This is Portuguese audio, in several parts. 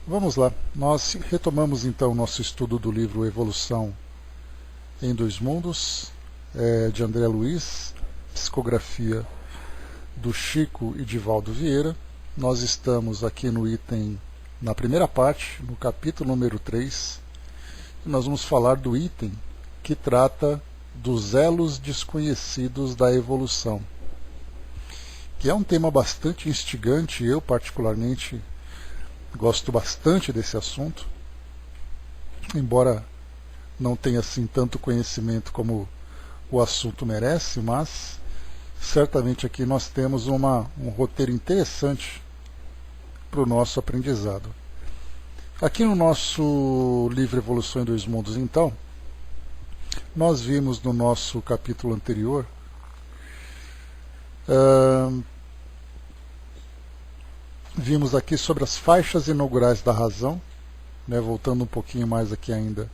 Vamos lá, nós retomamos então o nosso estudo do livro Evolução em Dois Mundos, de André Luiz, psicografia do Chico e Divaldo Vieira. Nós estamos aqui no item, na primeira parte, no capítulo número 3, e nós vamos falar do item que trata dos elos desconhecidos da evolução, que é um tema bastante instigante. Eu particularmente gosto bastante desse assunto, embora não tenha assim tanto conhecimento como o assunto merece, mas certamente aqui nós temos um roteiro interessante para o nosso aprendizado. Aqui no nosso livro Evolução em Dois Mundos, então, nós vimos no nosso capítulo anterior vimos aqui sobre as faixas inaugurais da razão, voltando um pouquinho mais aqui ainda.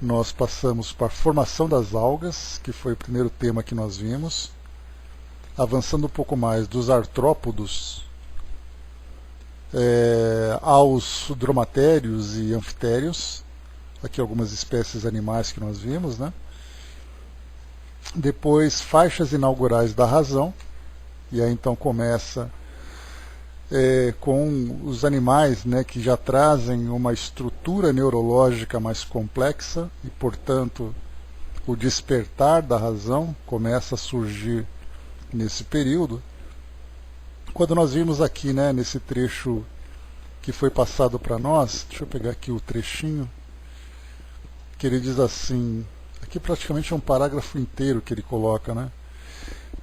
Nós passamos para a formação das algas, que foi o primeiro tema que nós vimos, avançando um pouco mais dos artrópodos aos dromatérios e anfitérios, aqui algumas espécies animais que nós vimos, Depois faixas inaugurais da razão, e aí então começa com os animais que já trazem uma estrutura neurológica mais complexa e, portanto, o despertar da razão começa a surgir nesse período. Quando nós vimos aqui, nesse trecho que foi passado para nós, deixa eu pegar aqui o trechinho, que ele diz assim, aqui praticamente é um parágrafo inteiro que ele coloca,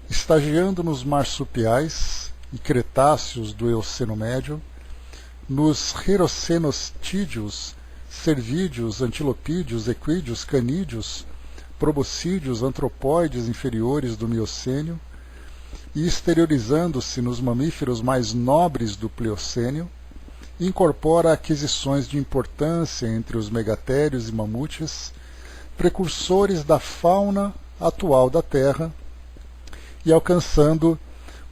estagiando nos marsupiais e cretáceos do Eoceno Médio, nos Herocenostídeos, cervídeos, antilopídeos, equídeos, canídeos, proboscídeos, antropóides inferiores do Miocênio, e exteriorizando-se nos mamíferos mais nobres do Pliocênio, incorpora aquisições de importância entre os megatérios e mamutes, precursores da fauna atual da Terra, e alcançando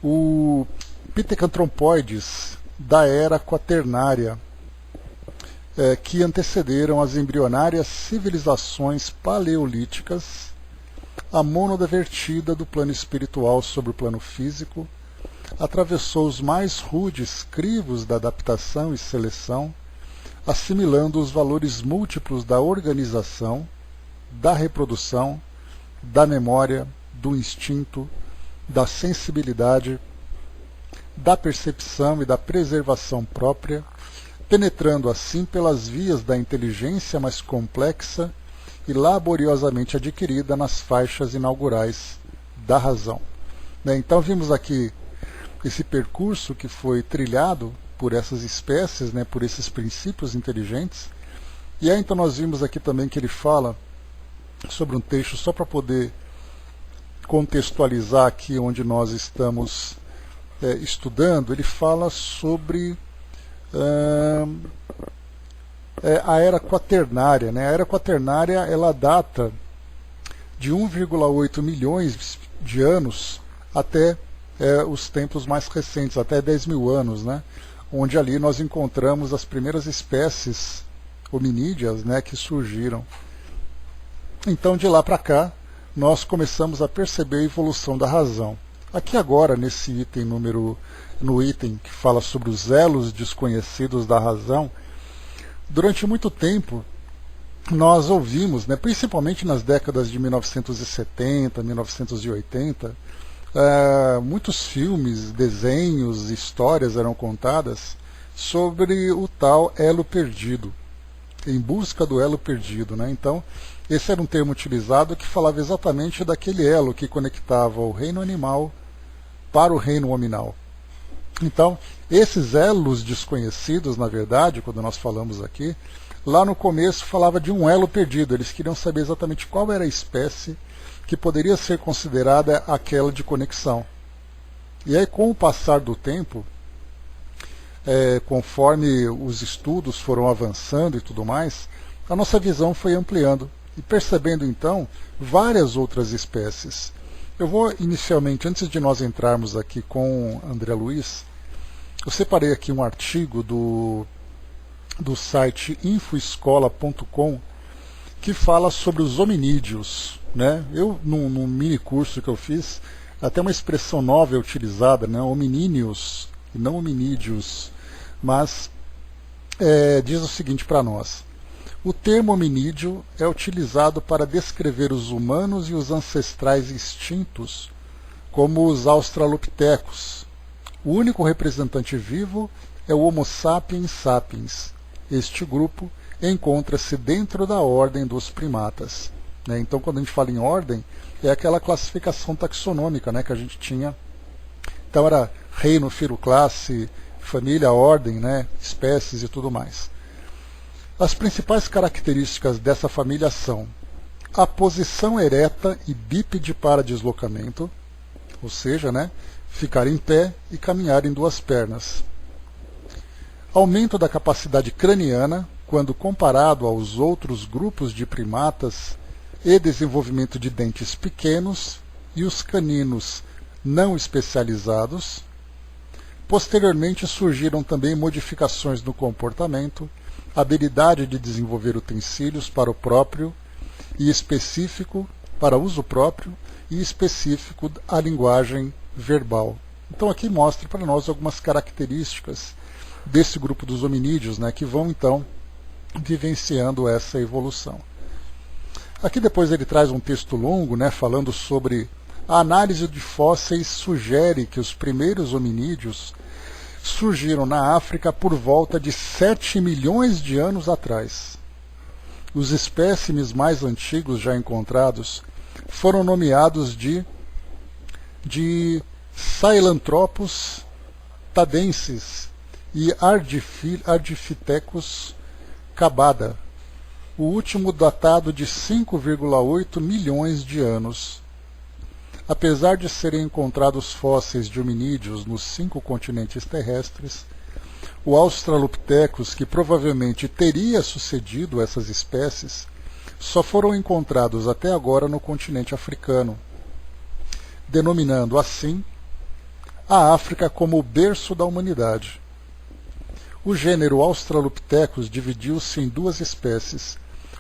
o Pithecanthropoides da era quaternária, que antecederam as embrionárias civilizações paleolíticas, a mônada vertida do plano espiritual sobre o plano físico, atravessou os mais rudes crivos da adaptação e seleção, assimilando os valores múltiplos da organização, da reprodução, da memória, do instinto, da sensibilidade, da percepção e da preservação própria, penetrando assim pelas vias da inteligência mais complexa e laboriosamente adquirida nas faixas inaugurais da razão. Então vimos aqui esse percurso que foi trilhado por essas espécies, por esses princípios inteligentes, e aí então nós vimos aqui também que ele fala sobre um texto, só para poder contextualizar aqui onde nós estamos estudando. Ele fala sobre a era quaternária. A era quaternária ela data de 1,8 milhões de anos até os tempos mais recentes, até 10 mil anos, onde ali nós encontramos as primeiras espécies hominídeas que surgiram. Então, de lá para cá, nós começamos a perceber a evolução da razão. Aqui agora, nesse item no item que fala sobre os elos desconhecidos da razão, durante muito tempo nós ouvimos, principalmente nas décadas de 1970, 1980, muitos filmes, desenhos, histórias eram contadas sobre o tal elo perdido, em busca do elo perdido. Então, esse era um termo utilizado que falava exatamente daquele elo que conectava o reino animal para o reino hominal. Então, esses elos desconhecidos, na verdade, quando nós falamos aqui, lá no começo falava de um elo perdido. Eles queriam saber exatamente qual era a espécie que poderia ser considerada aquela de conexão. E aí, com o passar do tempo, conforme os estudos foram avançando e tudo mais, a nossa visão foi ampliando. E percebendo então várias outras espécies. Eu vou inicialmente, antes de nós entrarmos aqui com André Luiz, eu separei aqui um artigo do do site infoescola.com, que fala sobre os hominídeos, né? Eu, num mini curso que eu fiz, até uma expressão nova é utilizada, né? Hominíneos, e não hominídeos, mas diz o seguinte para nós: o termo hominídeo é utilizado para descrever os humanos e os ancestrais extintos, como os australopitecos. O único representante vivo é o Homo sapiens sapiens. Este grupo encontra-se dentro da ordem dos primatas. Então, quando a gente fala em ordem, é aquela classificação taxonômica, né, que a gente tinha. Então, era reino, filo, classe, família, ordem, né, espécies e tudo mais. As principais características dessa família são a posição ereta e bípede para deslocamento, ou seja, né, ficar em pé e caminhar em duas pernas. Aumento da capacidade craniana, quando comparado aos outros grupos de primatas, e desenvolvimento de dentes pequenos e os caninos não especializados. Posteriormente surgiram também modificações no comportamento, habilidade de desenvolver utensílios para o próprio e específico, para uso próprio e específico a linguagem verbal. Então aqui mostra para nós algumas características desse grupo dos hominídeos, né, que vão então vivenciando essa evolução. Aqui depois ele traz um texto longo, né, falando sobre a análise de fósseis sugere que os primeiros hominídeos surgiram na África por volta de 7 milhões de anos atrás. Os espécimes mais antigos já encontrados foram nomeados de Sahelanthropus tadensis e Ardipithecus cabada, o último datado de 5,8 milhões de anos. Apesar de serem encontrados fósseis de hominídeos nos 5 continentes terrestres, o Australopithecus, que provavelmente teria sucedido essas espécies, só foram encontrados até agora no continente africano, denominando assim a África como o berço da humanidade. O gênero Australopithecus dividiu-se em duas espécies,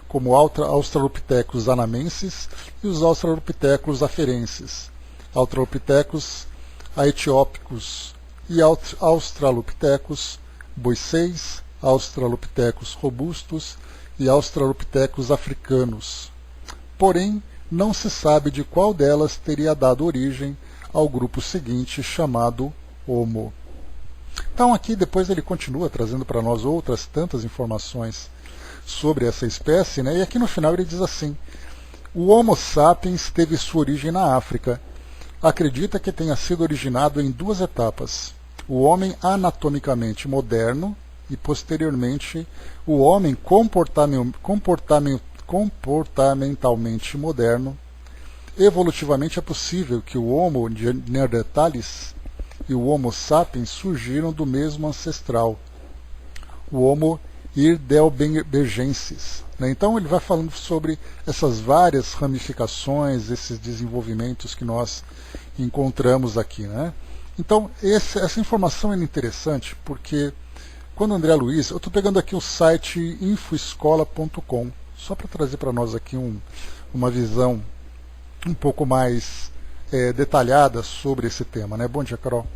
como Australopithecus anamensis e os Australopithecus afarenses, Australopithecus aethiopicus e Australopithecus boiceis, Australopithecus robustus e Australopithecus africanos. Porém, não se sabe de qual delas teria dado origem ao grupo seguinte, chamado Homo. Então aqui depois ele continua trazendo para nós outras tantas informações sobre essa espécie, né? E aqui no final ele diz assim: o Homo sapiens teve sua origem na África. Acredita que tenha sido originado em duas etapas: o homem anatomicamente moderno e, posteriormente, o homem comportamentalmente moderno. Evolutivamente é possível que o Homo neanderthalis e o Homo sapiens surgiram do mesmo ancestral, o Homo heidelbergensis. Então ele vai falando sobre essas várias ramificações, esses desenvolvimentos que nós encontramos aqui, né? Então essa informação é interessante porque quando o André Luiz, eu estou pegando aqui o site infoescola.com, só para trazer para nós aqui uma visão um pouco mais detalhada sobre esse tema, né? Bom dia, Carol.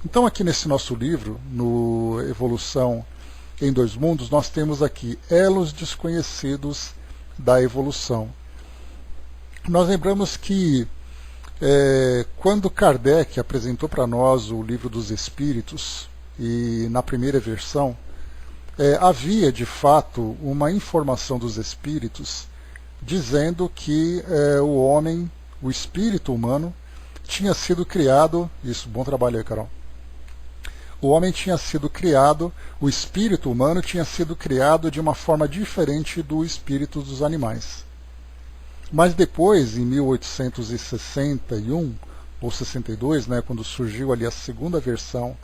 Então aqui nesse nosso livro, no Evolução em Dois Mundos, nós temos aqui elos desconhecidos da evolução. Nós lembramos que quando Kardec apresentou para nós o Livro dos Espíritos, e na primeira versão, havia de fato uma informação dos espíritos dizendo que o homem, o espírito humano, tinha sido criado, isso, bom trabalho aí, Carol. O homem tinha sido criado, o espírito humano tinha sido criado de uma forma diferente do espírito dos animais. Mas depois, em 1861 ou 62, né, quando surgiu ali a segunda versão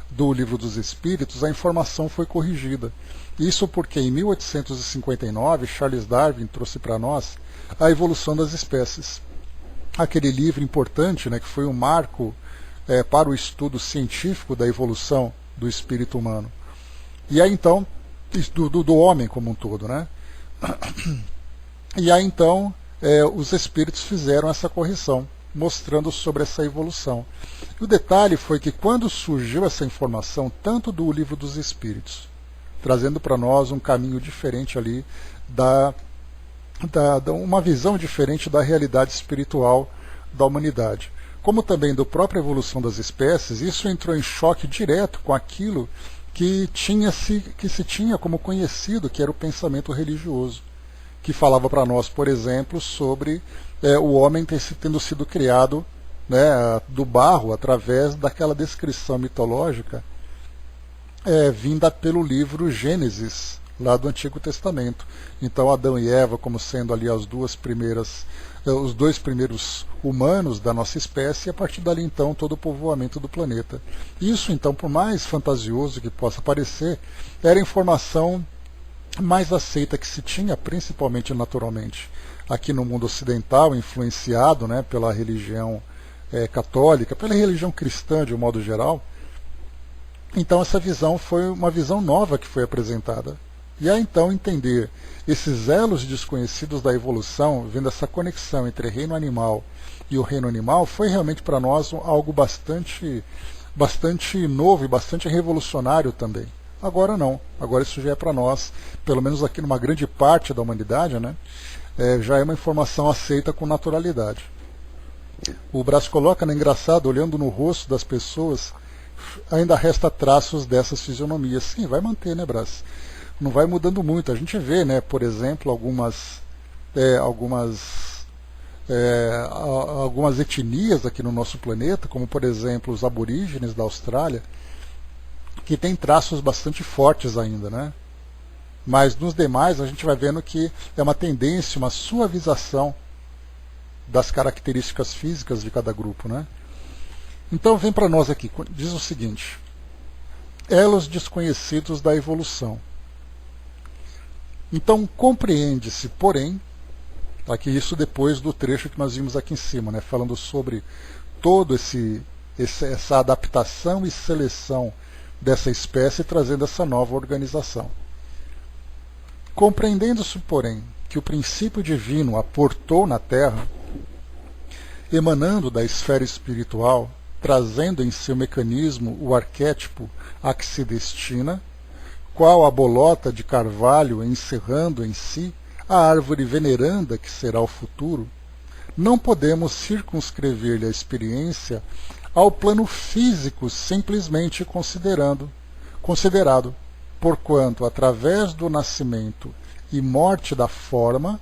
do Livro dos Espíritos, a informação foi corrigida. Isso porque em 1859 Charles Darwin trouxe para nós A Evolução das Espécies. Aquele livro importante, né, que foi um marco para o estudo científico da evolução do espírito humano. E aí então do homem como um todo, né? E aí então os espíritos fizeram essa correção, mostrando sobre essa evolução. E o detalhe foi que quando surgiu essa informação, tanto do Livro dos Espíritos, trazendo para nós um caminho diferente ali, uma visão diferente da realidade espiritual da humanidade, como também da própria evolução das espécies, isso entrou em choque direto com aquilo que se tinha como conhecido, que era o pensamento religioso, que falava para nós, por exemplo, sobre o homem tendo sido criado, né, do barro, através daquela descrição mitológica vinda pelo livro Gênesis, lá do Antigo Testamento. Então Adão e Eva como sendo ali os dois primeiros humanos da nossa espécie, e a partir dali então todo o povoamento do planeta. Isso então, por mais fantasioso que possa parecer, era a informação mais aceita que se tinha, principalmente naturalmente aqui no mundo ocidental, influenciado, né, pela religião católica, pela religião cristã de um modo geral. Então essa visão foi uma visão nova que foi apresentada. E aí então entender esses elos desconhecidos da evolução, vendo essa conexão entre reino animal e o reino animal, foi realmente para nós algo bastante novo e bastante revolucionário também. Agora não, agora isso já é para nós, pelo menos aqui numa grande parte da humanidade, né, já é uma informação aceita com naturalidade. O Brás coloca, né, engraçado, olhando no rosto das pessoas, ainda resta traços dessas fisionomias. Sim, vai manter, né, Brás? Não vai mudando muito. A gente vê, né, por exemplo, algumas etnias aqui no nosso planeta, como por exemplo os aborígenes da Austrália, que tem traços bastante fortes ainda, né? Mas nos demais a gente vai vendo que é uma tendência, uma suavização das características físicas de cada grupo, né? Então vem para nós aqui, diz o seguinte: elos desconhecidos da evolução. Então compreende-se, porém, aqui isso depois do trecho que nós vimos aqui em cima, né, falando sobre todo essa adaptação e seleção dessa espécie, trazendo essa nova organização. Compreendendo-se, porém, que o princípio divino aportou na Terra, emanando da esfera espiritual, trazendo em seu mecanismo o arquétipo a que se destina, qual a bolota de carvalho encerrando em si a árvore veneranda que será o futuro, não podemos circunscrever-lhe a experiência ao plano físico simplesmente considerado, porquanto, através do nascimento e morte da forma,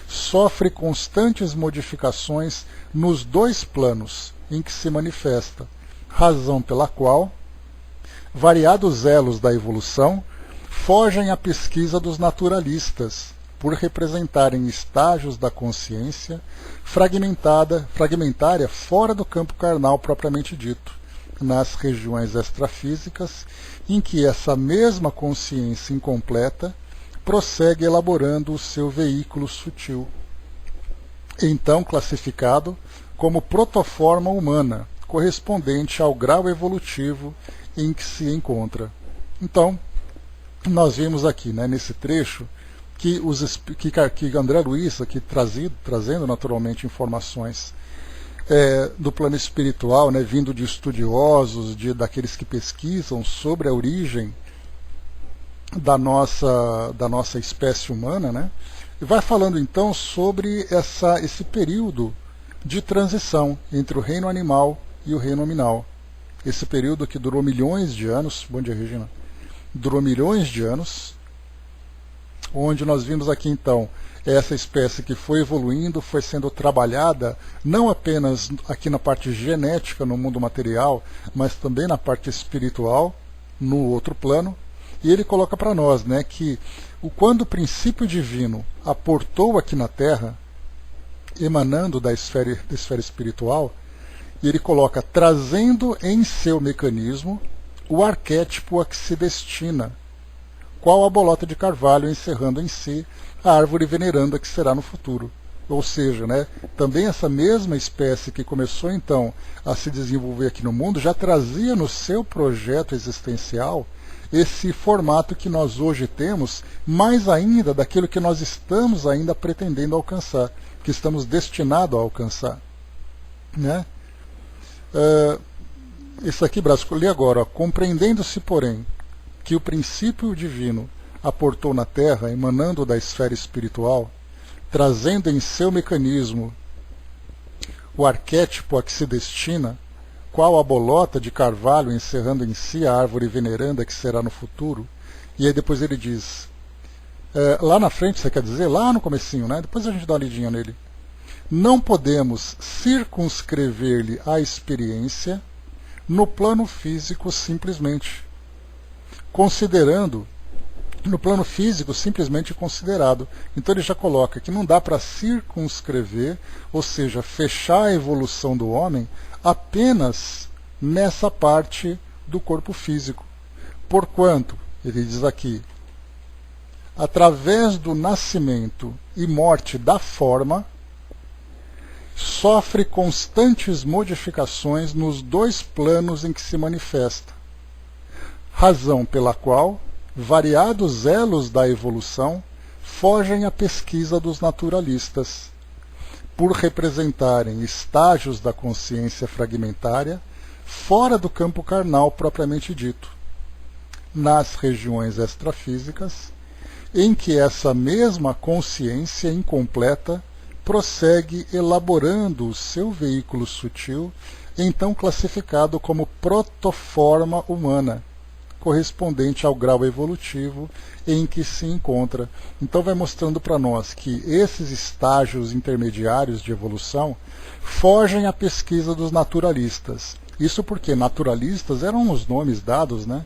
sofre constantes modificações nos dois planos em que se manifesta, razão pela qual variados elos da evolução fogem à pesquisa dos naturalistas, por representarem estágios da consciência fragmentária fora do campo carnal propriamente dito, nas regiões extrafísicas, em que essa mesma consciência incompleta prossegue elaborando o seu veículo sutil, então classificado como protoforma humana, correspondente ao grau evolutivo em que se encontra. Então, nós vimos aqui, né, nesse trecho, que André Luiz, aqui trazendo naturalmente informações do plano espiritual, né, vindo de estudiosos, daqueles que pesquisam sobre a origem da nossa espécie humana, né, e vai falando então sobre esse período de transição entre o reino animal e o reino nominal. Esse período que durou milhões de anos, bom dia, Regina, durou milhões de anos, onde nós vimos aqui então essa espécie que foi evoluindo, foi sendo trabalhada não apenas aqui na parte genética, no mundo material, mas também na parte espiritual, no outro plano. E ele coloca para nós, né, que quando o princípio divino aportou aqui na Terra, emanando da esfera espiritual, e ele coloca, trazendo em seu mecanismo o arquétipo a que se destina, qual a bolota de carvalho encerrando em si a árvore veneranda que será no futuro. Ou seja, né, também essa mesma espécie que começou então a se desenvolver aqui no mundo já trazia no seu projeto existencial esse formato que nós hoje temos, mais ainda daquilo que nós estamos ainda pretendendo alcançar, que estamos destinados a alcançar. Né? Isso aqui, Brasco, li agora. Compreendendo-se, porém, que o princípio divino aportou na Terra, emanando da esfera espiritual, trazendo em seu mecanismo o arquétipo a que se destina, qual a bolota de carvalho encerrando em si a árvore veneranda que será no futuro. E aí depois ele diz, lá na frente, você quer dizer? Lá no comecinho, né? Depois a gente dá uma lidinha nele. Não podemos circunscrever-lhe a experiência no plano físico simplesmente, considerando, no plano físico simplesmente considerado. Então ele já coloca que não dá para circunscrever, ou seja, fechar a evolução do homem apenas nessa parte do corpo físico. Porquanto, ele diz aqui, através do nascimento e morte da forma, sofre constantes modificações nos dois planos em que se manifesta, razão pela qual variados elos da evolução fogem à pesquisa dos naturalistas, por representarem estágios da consciência fragmentária fora do campo carnal propriamente dito, nas regiões extrafísicas, em que essa mesma consciência incompleta prossegue elaborando o seu veículo sutil, então classificado como protoforma humana, correspondente ao grau evolutivo em que se encontra. Então vai mostrando para nós que esses estágios intermediários de evolução fogem à pesquisa dos naturalistas. Isso porque naturalistas eram os nomes dados, né?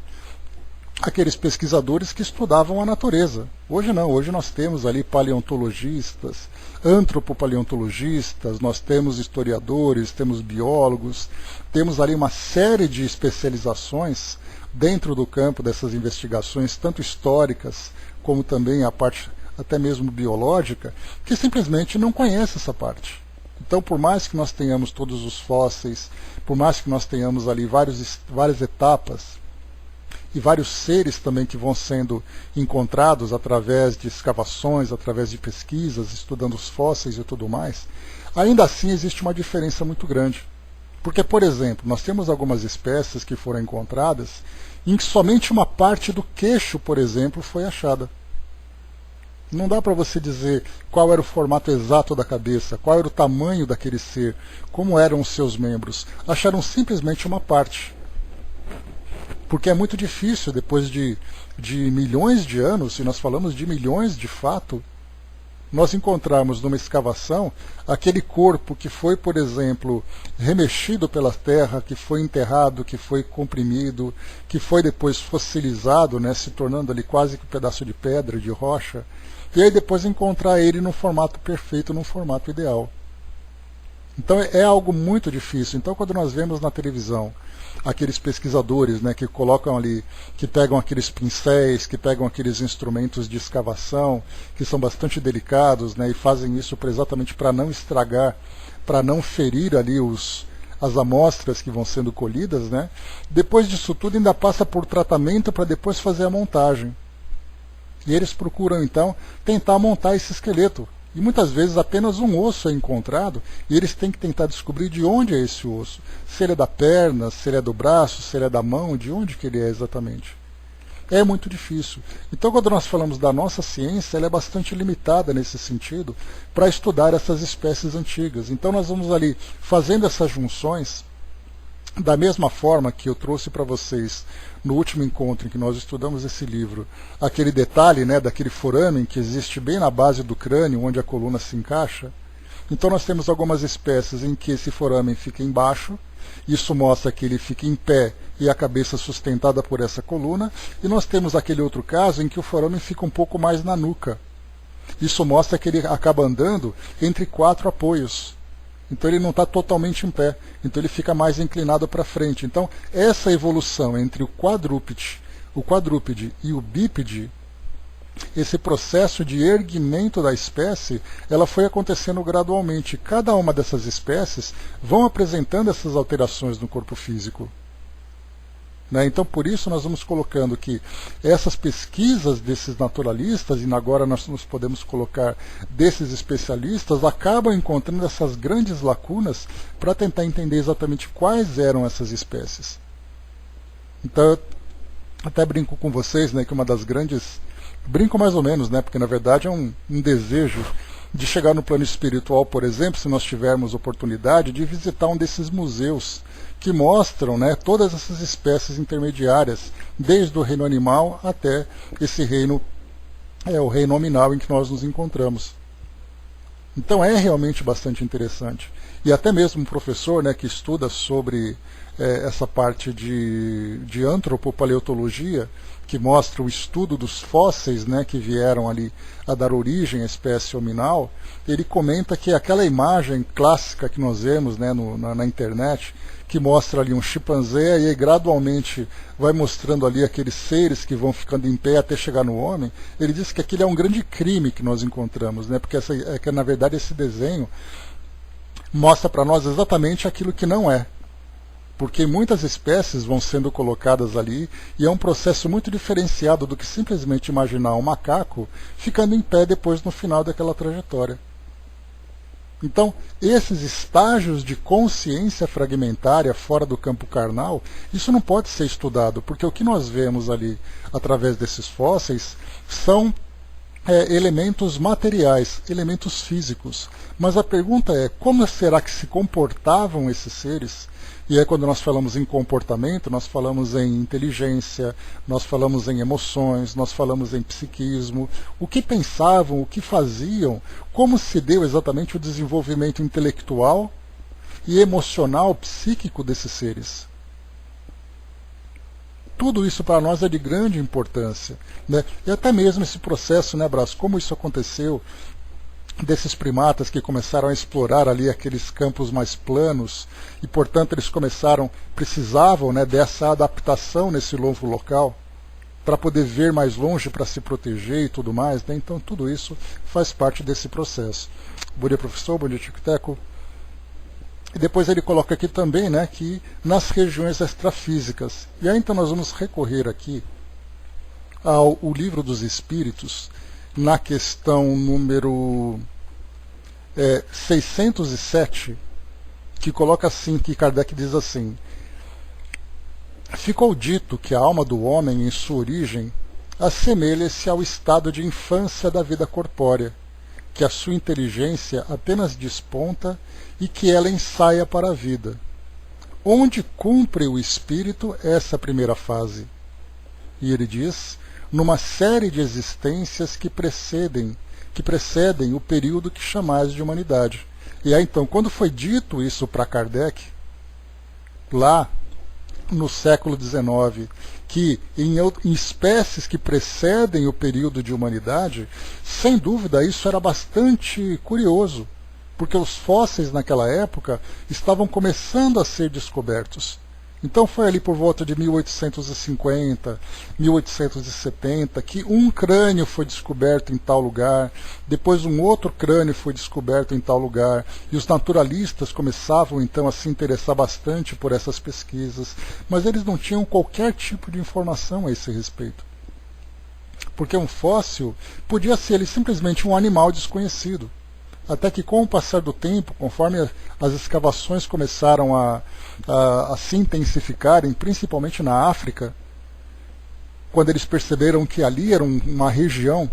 Aqueles pesquisadores que estudavam a natureza. Hoje não, hoje nós temos ali paleontologistas, antropopaleontologistas, nós temos historiadores, temos biólogos, temos ali uma série de especializações dentro do campo dessas investigações, tanto históricas como também a parte até mesmo biológica, que simplesmente não conhece essa parte. Então, por mais que nós tenhamos todos os fósseis, por mais que nós tenhamos ali várias etapas, e vários seres também que vão sendo encontrados através de escavações, através de pesquisas, estudando os fósseis e tudo mais, ainda assim existe uma diferença muito grande. Porque, por exemplo, nós temos algumas espécies que foram encontradas em que somente uma parte do queixo, por exemplo, foi achada. Não dá para você dizer qual era o formato exato da cabeça, qual era o tamanho daquele ser, como eram os seus membros. Acharam simplesmente uma parte. Porque é muito difícil, depois de milhões de anos, e nós falamos de milhões de fato, nós encontrarmos numa escavação aquele corpo que foi, por exemplo, remexido pela terra, que foi enterrado, que foi comprimido, que foi depois fossilizado, né, se tornando ali quase que um pedaço de pedra, de rocha, e aí depois encontrar ele num formato perfeito, num formato ideal. Então é algo muito difícil. Então quando nós vemos na televisão aqueles pesquisadores, né, que colocam ali, que pegam aqueles pincéis, que pegam aqueles instrumentos de escavação, que são bastante delicados, né, e fazem isso exatamente para não estragar, para não ferir ali as amostras que vão sendo colhidas, né, depois disso tudo ainda passa por tratamento para depois fazer a montagem. E eles procuram então tentar montar esse esqueleto. E muitas vezes apenas um osso é encontrado e eles têm que tentar descobrir de onde é esse osso. Se ele é da perna, se ele é do braço, se ele é da mão, de onde que ele é exatamente. É muito difícil. Então quando nós falamos da nossa ciência, ela é bastante limitada nesse sentido para estudar essas espécies antigas. Então nós vamos ali fazendo essas junções, da mesma forma que eu trouxe para vocês no último encontro em que nós estudamos esse livro, aquele detalhe, né, daquele foramen que existe bem na base do crânio, onde a coluna se encaixa. Então nós temos algumas espécies em que esse foramen fica embaixo, isso mostra que ele fica em pé e a cabeça sustentada por essa coluna, e nós temos aquele outro caso em que o foramen fica um pouco mais na nuca. Isso mostra que ele acaba andando entre 4 apoios. Então ele não está totalmente em pé, então ele fica mais inclinado para frente. Então essa evolução entre o quadrúpede e o bípede, esse processo de erguimento da espécie, ela foi acontecendo gradualmente. Cada uma dessas espécies vão apresentando essas alterações no corpo físico. né? Então, por isso, nós vamos colocando que essas pesquisas desses naturalistas, e agora nós nos podemos colocar desses especialistas, acabam encontrando essas grandes lacunas para tentar entender exatamente quais eram essas espécies. Então, eu até brinco com vocês, né, que uma das grandes... Brinco mais ou menos, né, porque na verdade é um desejo de chegar no plano espiritual, por exemplo, se nós tivermos oportunidade de visitar um desses museus que mostram, né, todas essas espécies intermediárias, desde o reino animal até esse reino, o reino nominal em que nós nos encontramos. Então é realmente bastante interessante. E até mesmo um professor, né, que estuda sobre essa parte de antropopaleontologia, que mostra o estudo dos fósseis, né, que vieram ali a dar origem à espécie hominal, ele comenta que aquela imagem clássica que nós vemos, né, na internet, que mostra ali um chimpanzé e aí gradualmente vai mostrando ali aqueles seres que vão ficando em pé até chegar no homem, ele diz que aquele é um grande crime que nós encontramos, né, porque que, na verdade esse desenho mostra para nós exatamente aquilo que não é. Porque muitas espécies vão sendo colocadas ali e é um processo muito diferenciado do que simplesmente imaginar um macaco ficando em pé depois no final daquela trajetória. Então, esses estágios de consciência fragmentária fora do campo carnal, isso não pode ser estudado, porque o que nós vemos ali através desses fósseis são elementos materiais, elementos físicos. Mas a pergunta é, como será que se comportavam esses seres? E aí quando nós falamos em comportamento, nós falamos em inteligência, nós falamos em emoções, nós falamos em psiquismo, o que pensavam, o que faziam, como se deu exatamente o desenvolvimento intelectual e emocional, psíquico desses seres. Tudo isso para nós é de grande importância, né? E até mesmo esse processo, né, Brás, como isso aconteceu, desses primatas que começaram a explorar ali aqueles campos mais planos e, portanto, eles precisavam, né, dessa adaptação nesse novo local para poder ver mais longe, para se proteger e tudo mais, né? Então tudo isso faz parte desse processo. Bom dia, professor, bom dia, Tico Teco. E depois ele coloca aqui também, né, que nas regiões extrafísicas. E aí então nós vamos recorrer aqui ao Livro dos Espíritos, na questão número 607, que coloca assim, que Kardec diz assim: ficou dito que a alma do homem, em sua origem, assemelha-se ao estado de infância da vida corpórea, que a sua inteligência apenas desponta e que ela ensaia para a vida. Onde cumpre o espírito essa primeira fase? E ele diz: numa série de existências que precedem o período que chamais de humanidade. E aí então, quando foi dito isso para Kardec, lá no século XIX, que em espécies que precedem o período de humanidade, sem dúvida isso era bastante curioso, porque os fósseis naquela época estavam começando a ser descobertos. Então foi ali por volta de 1850, 1870, que um crânio foi descoberto em tal lugar, depois um outro crânio foi descoberto em tal lugar, e os naturalistas começavam então a se interessar bastante por essas pesquisas, mas eles não tinham qualquer tipo de informação a esse respeito. Porque um fóssil podia ser ele simplesmente um animal desconhecido. Até que com o passar do tempo, conforme as escavações começaram a se intensificarem, principalmente na África, quando eles perceberam que ali era uma região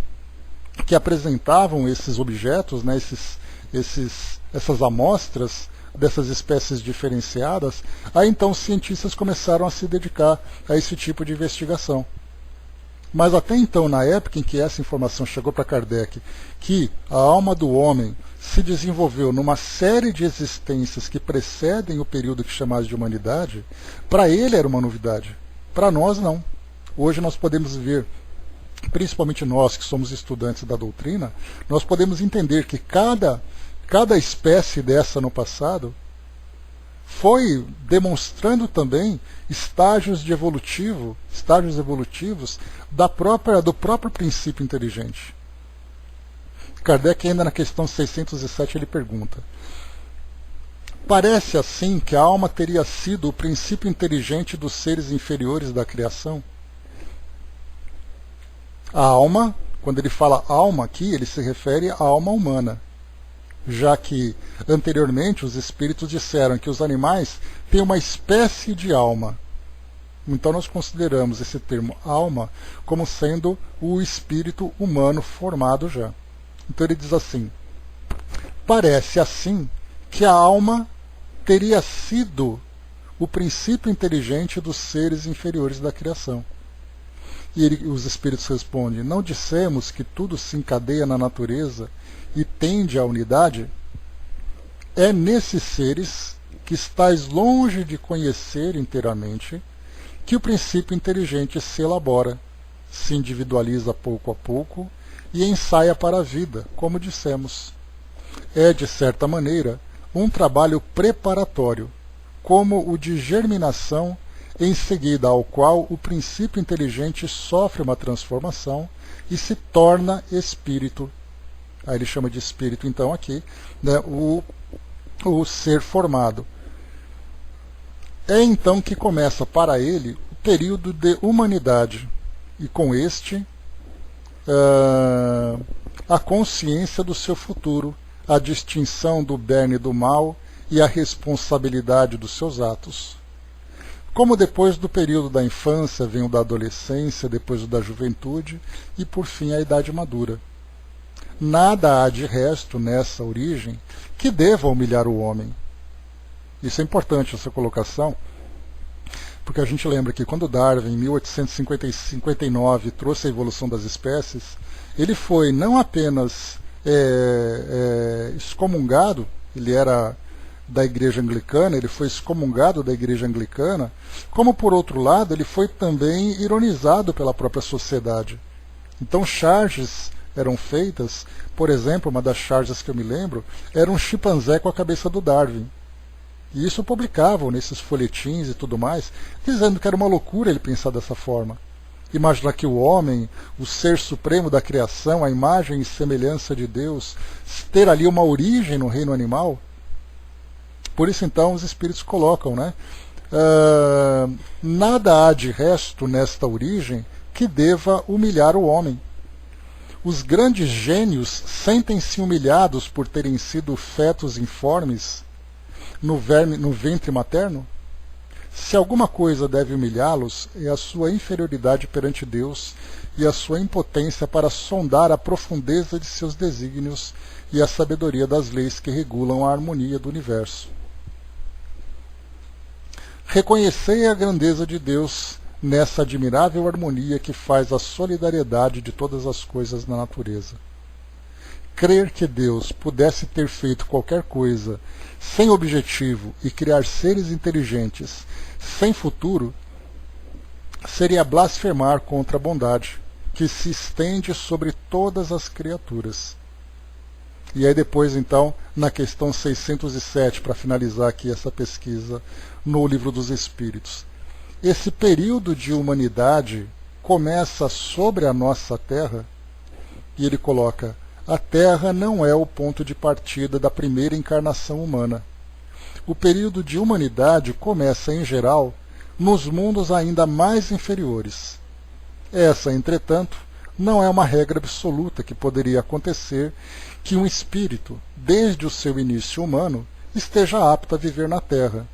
que apresentavam esses objetos, né, essas amostras dessas espécies diferenciadas, aí então os cientistas começaram a se dedicar a esse tipo de investigação. Mas até então, na época em que essa informação chegou para Kardec, que a alma do homem se desenvolveu numa série de existências que precedem o período que chamamos de humanidade, para ele era uma novidade. Para nós, não. Hoje nós podemos ver, principalmente nós que somos estudantes da doutrina, nós podemos entender que cada espécie dessa no passado foi demonstrando também estágios evolutivos do próprio princípio inteligente. Kardec, ainda na questão 607, ele pergunta: Parece assim que a alma teria sido o princípio inteligente dos seres inferiores da criação. A alma, quando ele fala alma aqui, ele se refere à alma humana, já que anteriormente os espíritos disseram que os animais têm uma espécie de alma. Então nós consideramos esse termo alma como sendo o espírito humano formado já. Então ele diz assim: parece assim que a alma teria sido o princípio inteligente dos seres inferiores da criação. E os espíritos respondem: não dissemos que tudo se encadeia na natureza e tende à unidade? É nesses seres que estais longe de conhecer inteiramente que o princípio inteligente se elabora, se individualiza pouco a pouco e ensaia para a vida, como dissemos. É, de certa maneira, um trabalho preparatório, como o de germinação, em seguida ao qual o princípio inteligente sofre uma transformação e se torna espírito. Aí ele chama de espírito, então, aqui, né, o ser formado. É então que começa para ele o período de humanidade, e com este a consciência do seu futuro, a distinção do bem e do mal e a responsabilidade dos seus atos. Como depois do período da infância vem o da adolescência, depois o da juventude e por fim a idade madura. Nada há de resto nessa origem que deva humilhar o homem. Isso é importante, essa colocação, porque a gente lembra que quando Darwin, em 1859, trouxe a evolução das espécies, ele foi não apenas excomungado, ele era da Igreja Anglicana, ele foi excomungado da Igreja Anglicana, como por outro lado ele foi também ironizado pela própria sociedade. Então charges eram feitas, por exemplo, uma das charges que eu me lembro, era um chimpanzé com a cabeça do Darwin. E isso publicavam nesses folhetins e tudo mais, dizendo que era uma loucura ele pensar dessa forma. Imaginar que o homem, o ser supremo da criação, a imagem e semelhança de Deus, ter ali uma origem no reino animal. Por isso então os espíritos colocam, né? Nada há de resto nesta origem que deva humilhar o homem. Os grandes gênios sentem-se humilhados por terem sido fetos informes no ventre materno? Se alguma coisa deve humilhá-los, é a sua inferioridade perante Deus e a sua impotência para sondar a profundeza de seus desígnios e a sabedoria das leis que regulam a harmonia do universo. Reconhecei a grandeza de Deus nessa admirável harmonia que faz a solidariedade de todas as coisas na natureza. Crer que Deus pudesse ter feito qualquer coisa sem objetivo e criar seres inteligentes sem futuro seria blasfemar contra a bondade que se estende sobre todas as criaturas. E aí depois, então, na questão 607, para finalizar aqui essa pesquisa no Livro dos Espíritos. Esse período de humanidade começa sobre a nossa Terra, e ele coloca: a Terra não é o ponto de partida da primeira encarnação humana. O período de humanidade começa, em geral, nos mundos ainda mais inferiores. Essa, entretanto, não é uma regra absoluta que poderia acontecer que um espírito, desde o seu início humano, esteja apto a viver na Terra.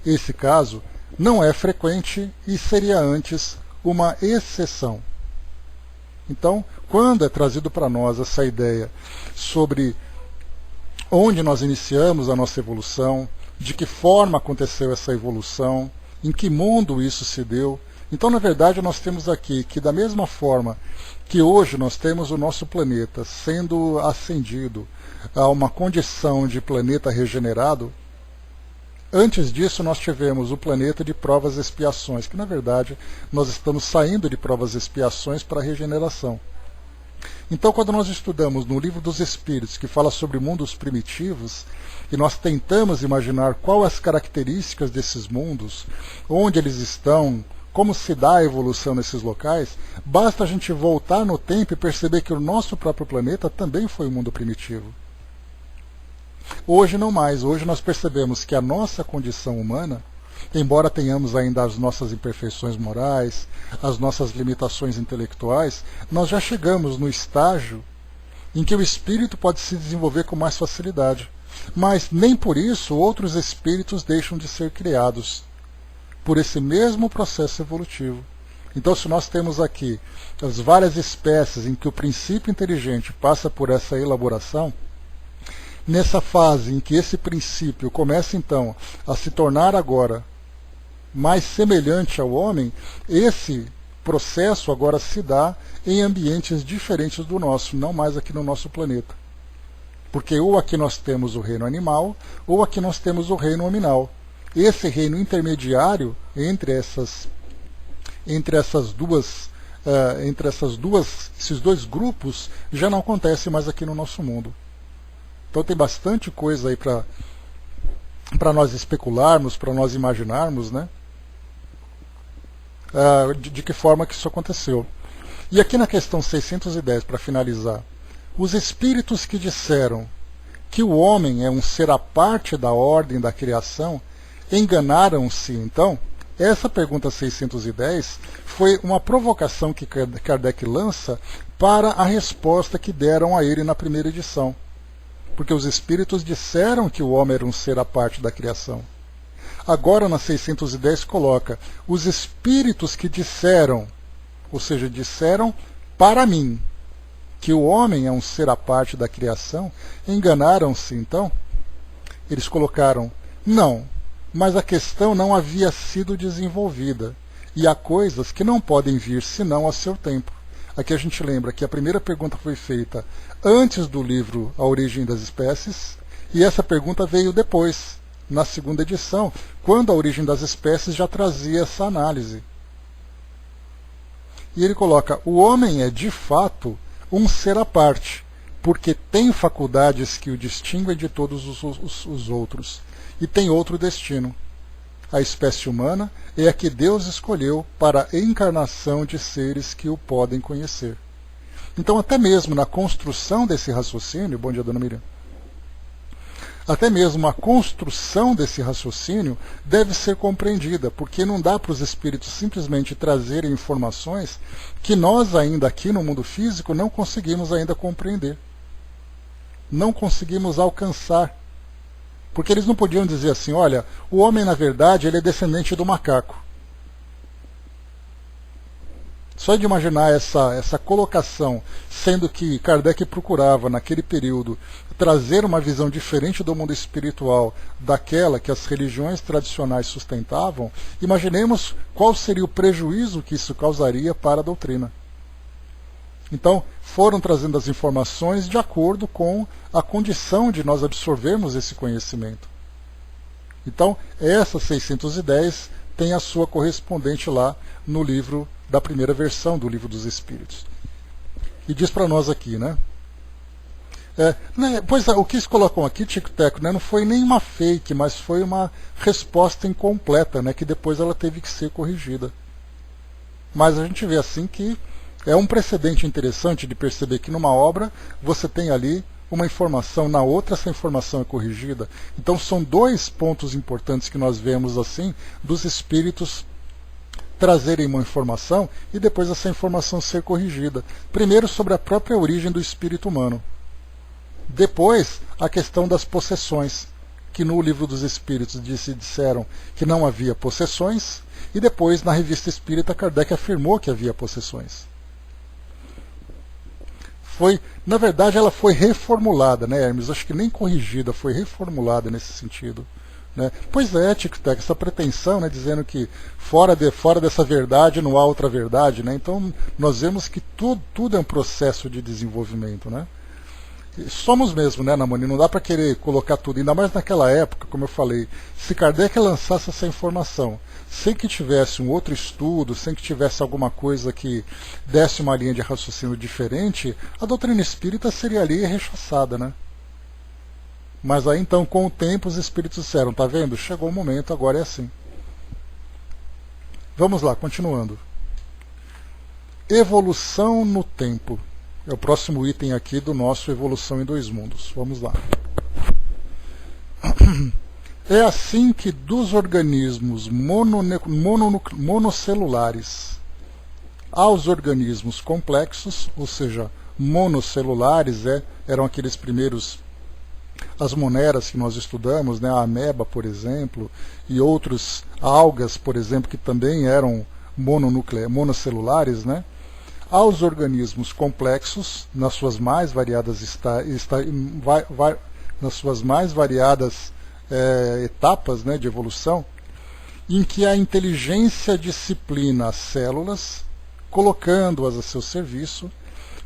Esse caso não é frequente e seria antes uma exceção. Então, quando é trazido para nós essa ideia sobre onde nós iniciamos a nossa evolução, de que forma aconteceu essa evolução, em que mundo isso se deu, então, na verdade, nós temos aqui que, da mesma forma que hoje nós temos o nosso planeta sendo ascendido a uma condição de planeta regenerado, antes disso nós tivemos o planeta de provas e expiações, que na verdade nós estamos saindo de provas e expiações para a regeneração. Então, quando nós estudamos no Livro dos Espíritos, que fala sobre mundos primitivos, e nós tentamos imaginar quais as características desses mundos, onde eles estão, como se dá a evolução nesses locais, basta a gente voltar no tempo e perceber que o nosso próprio planeta também foi um mundo primitivo. Hoje não mais. Hoje nós percebemos que a nossa condição humana, embora tenhamos ainda as nossas imperfeições morais, as nossas limitações intelectuais, nós já chegamos no estágio em que o espírito pode se desenvolver com mais facilidade. Mas nem por isso outros espíritos deixam de ser criados por esse mesmo processo evolutivo. Então, se nós temos aqui as várias espécies em que o princípio inteligente passa por essa elaboração, nessa fase em que esse princípio começa então a se tornar agora mais semelhante ao homem, esse processo agora se dá em ambientes diferentes do nosso, não mais aqui no nosso planeta. Porque ou aqui nós temos o reino animal, ou aqui nós temos o reino hominal. Esse reino intermediário entre esses dois grupos já não acontece mais aqui no nosso mundo. Então tem bastante coisa aí para nós especularmos, para nós imaginarmos, né? De que forma que isso aconteceu. E aqui na questão 610, para finalizar, os espíritos que disseram que o homem é um ser à parte da ordem da criação, enganaram-se então? Essa pergunta 610 foi uma provocação que Kardec lança para a resposta que deram a ele na primeira edição. Porque os espíritos disseram que o homem era um ser à parte da criação. Agora na 610 coloca, os espíritos que disseram, ou seja, disseram para mim, que o homem é um ser à parte da criação, enganaram-se então? Eles colocaram, não, mas a questão não havia sido desenvolvida, e há coisas que não podem vir senão a seu tempo. Aqui a gente lembra que a primeira pergunta foi feita antes do livro A Origem das Espécies, e essa pergunta veio depois, na segunda edição, quando A Origem das Espécies já trazia essa análise. E ele coloca, o homem é de fato um ser à parte, porque tem faculdades que o distinguem de todos os outros, e tem outro destino. A espécie humana é a que Deus escolheu para a encarnação de seres que o podem conhecer. Então, até mesmo na construção desse raciocínio, bom dia, dona Miriam, até mesmo a construção desse raciocínio deve ser compreendida, porque não dá para os espíritos simplesmente trazerem informações que nós ainda aqui no mundo físico não conseguimos ainda compreender. Não conseguimos alcançar. Porque eles não podiam dizer assim, olha, o homem na verdade ele é descendente do macaco. Só de imaginar essa colocação, sendo que Kardec procurava naquele período trazer uma visão diferente do mundo espiritual daquela que as religiões tradicionais sustentavam, imaginemos qual seria o prejuízo que isso causaria para a doutrina. Então, foram trazendo as informações de acordo com a condição de nós absorvermos esse conhecimento. Então, essa 610 tem a sua correspondente lá no livro da primeira versão do Livro dos Espíritos. E diz para nós aqui, né? Pois o que eles colocam aqui, Tico Teco, né, não foi nem uma fake, mas foi uma resposta incompleta, né, que depois ela teve que ser corrigida. Mas a gente vê assim que é um precedente interessante de perceber que numa obra você tem ali uma informação, na outra essa informação é corrigida. Então são dois pontos importantes que nós vemos assim, dos espíritos trazerem uma informação e depois essa informação ser corrigida. Primeiro sobre a própria origem do espírito humano. Depois a questão das possessões, que no Livro dos Espíritos disseram que não havia possessões, e depois na Revista Espírita Kardec afirmou que havia possessões. Na verdade, ela foi reformulada, né, Hermes? Acho que nem corrigida, foi reformulada nesse sentido. Né? Pois é, Tic-Tac, essa pretensão, né, dizendo que fora dessa verdade não há outra verdade. Né? Então, nós vemos que tudo é um processo de desenvolvimento. Né? E somos mesmo, né, Namani? Não dá para querer colocar tudo, ainda mais naquela época, como eu falei. Se Kardec lançasse essa informação sem que tivesse um outro estudo, sem que tivesse alguma coisa que desse uma linha de raciocínio diferente, a doutrina espírita seria ali rechaçada, né? Mas aí então, com o tempo, os espíritos disseram, tá vendo? Chegou o momento, agora é assim. Vamos lá, continuando. Evolução no tempo. É o próximo item aqui do nosso Evolução em Dois Mundos. Vamos lá. É assim que dos organismos monocelulares aos organismos complexos, ou seja, monocelulares eram aqueles primeiros, as moneras que nós estudamos, né, a ameba, por exemplo, e outros algas, por exemplo, que também eram monocelulares, né, aos organismos complexos, nas suas mais variadas etapas, né, de evolução, em que a inteligência disciplina as células, colocando-as a seu serviço,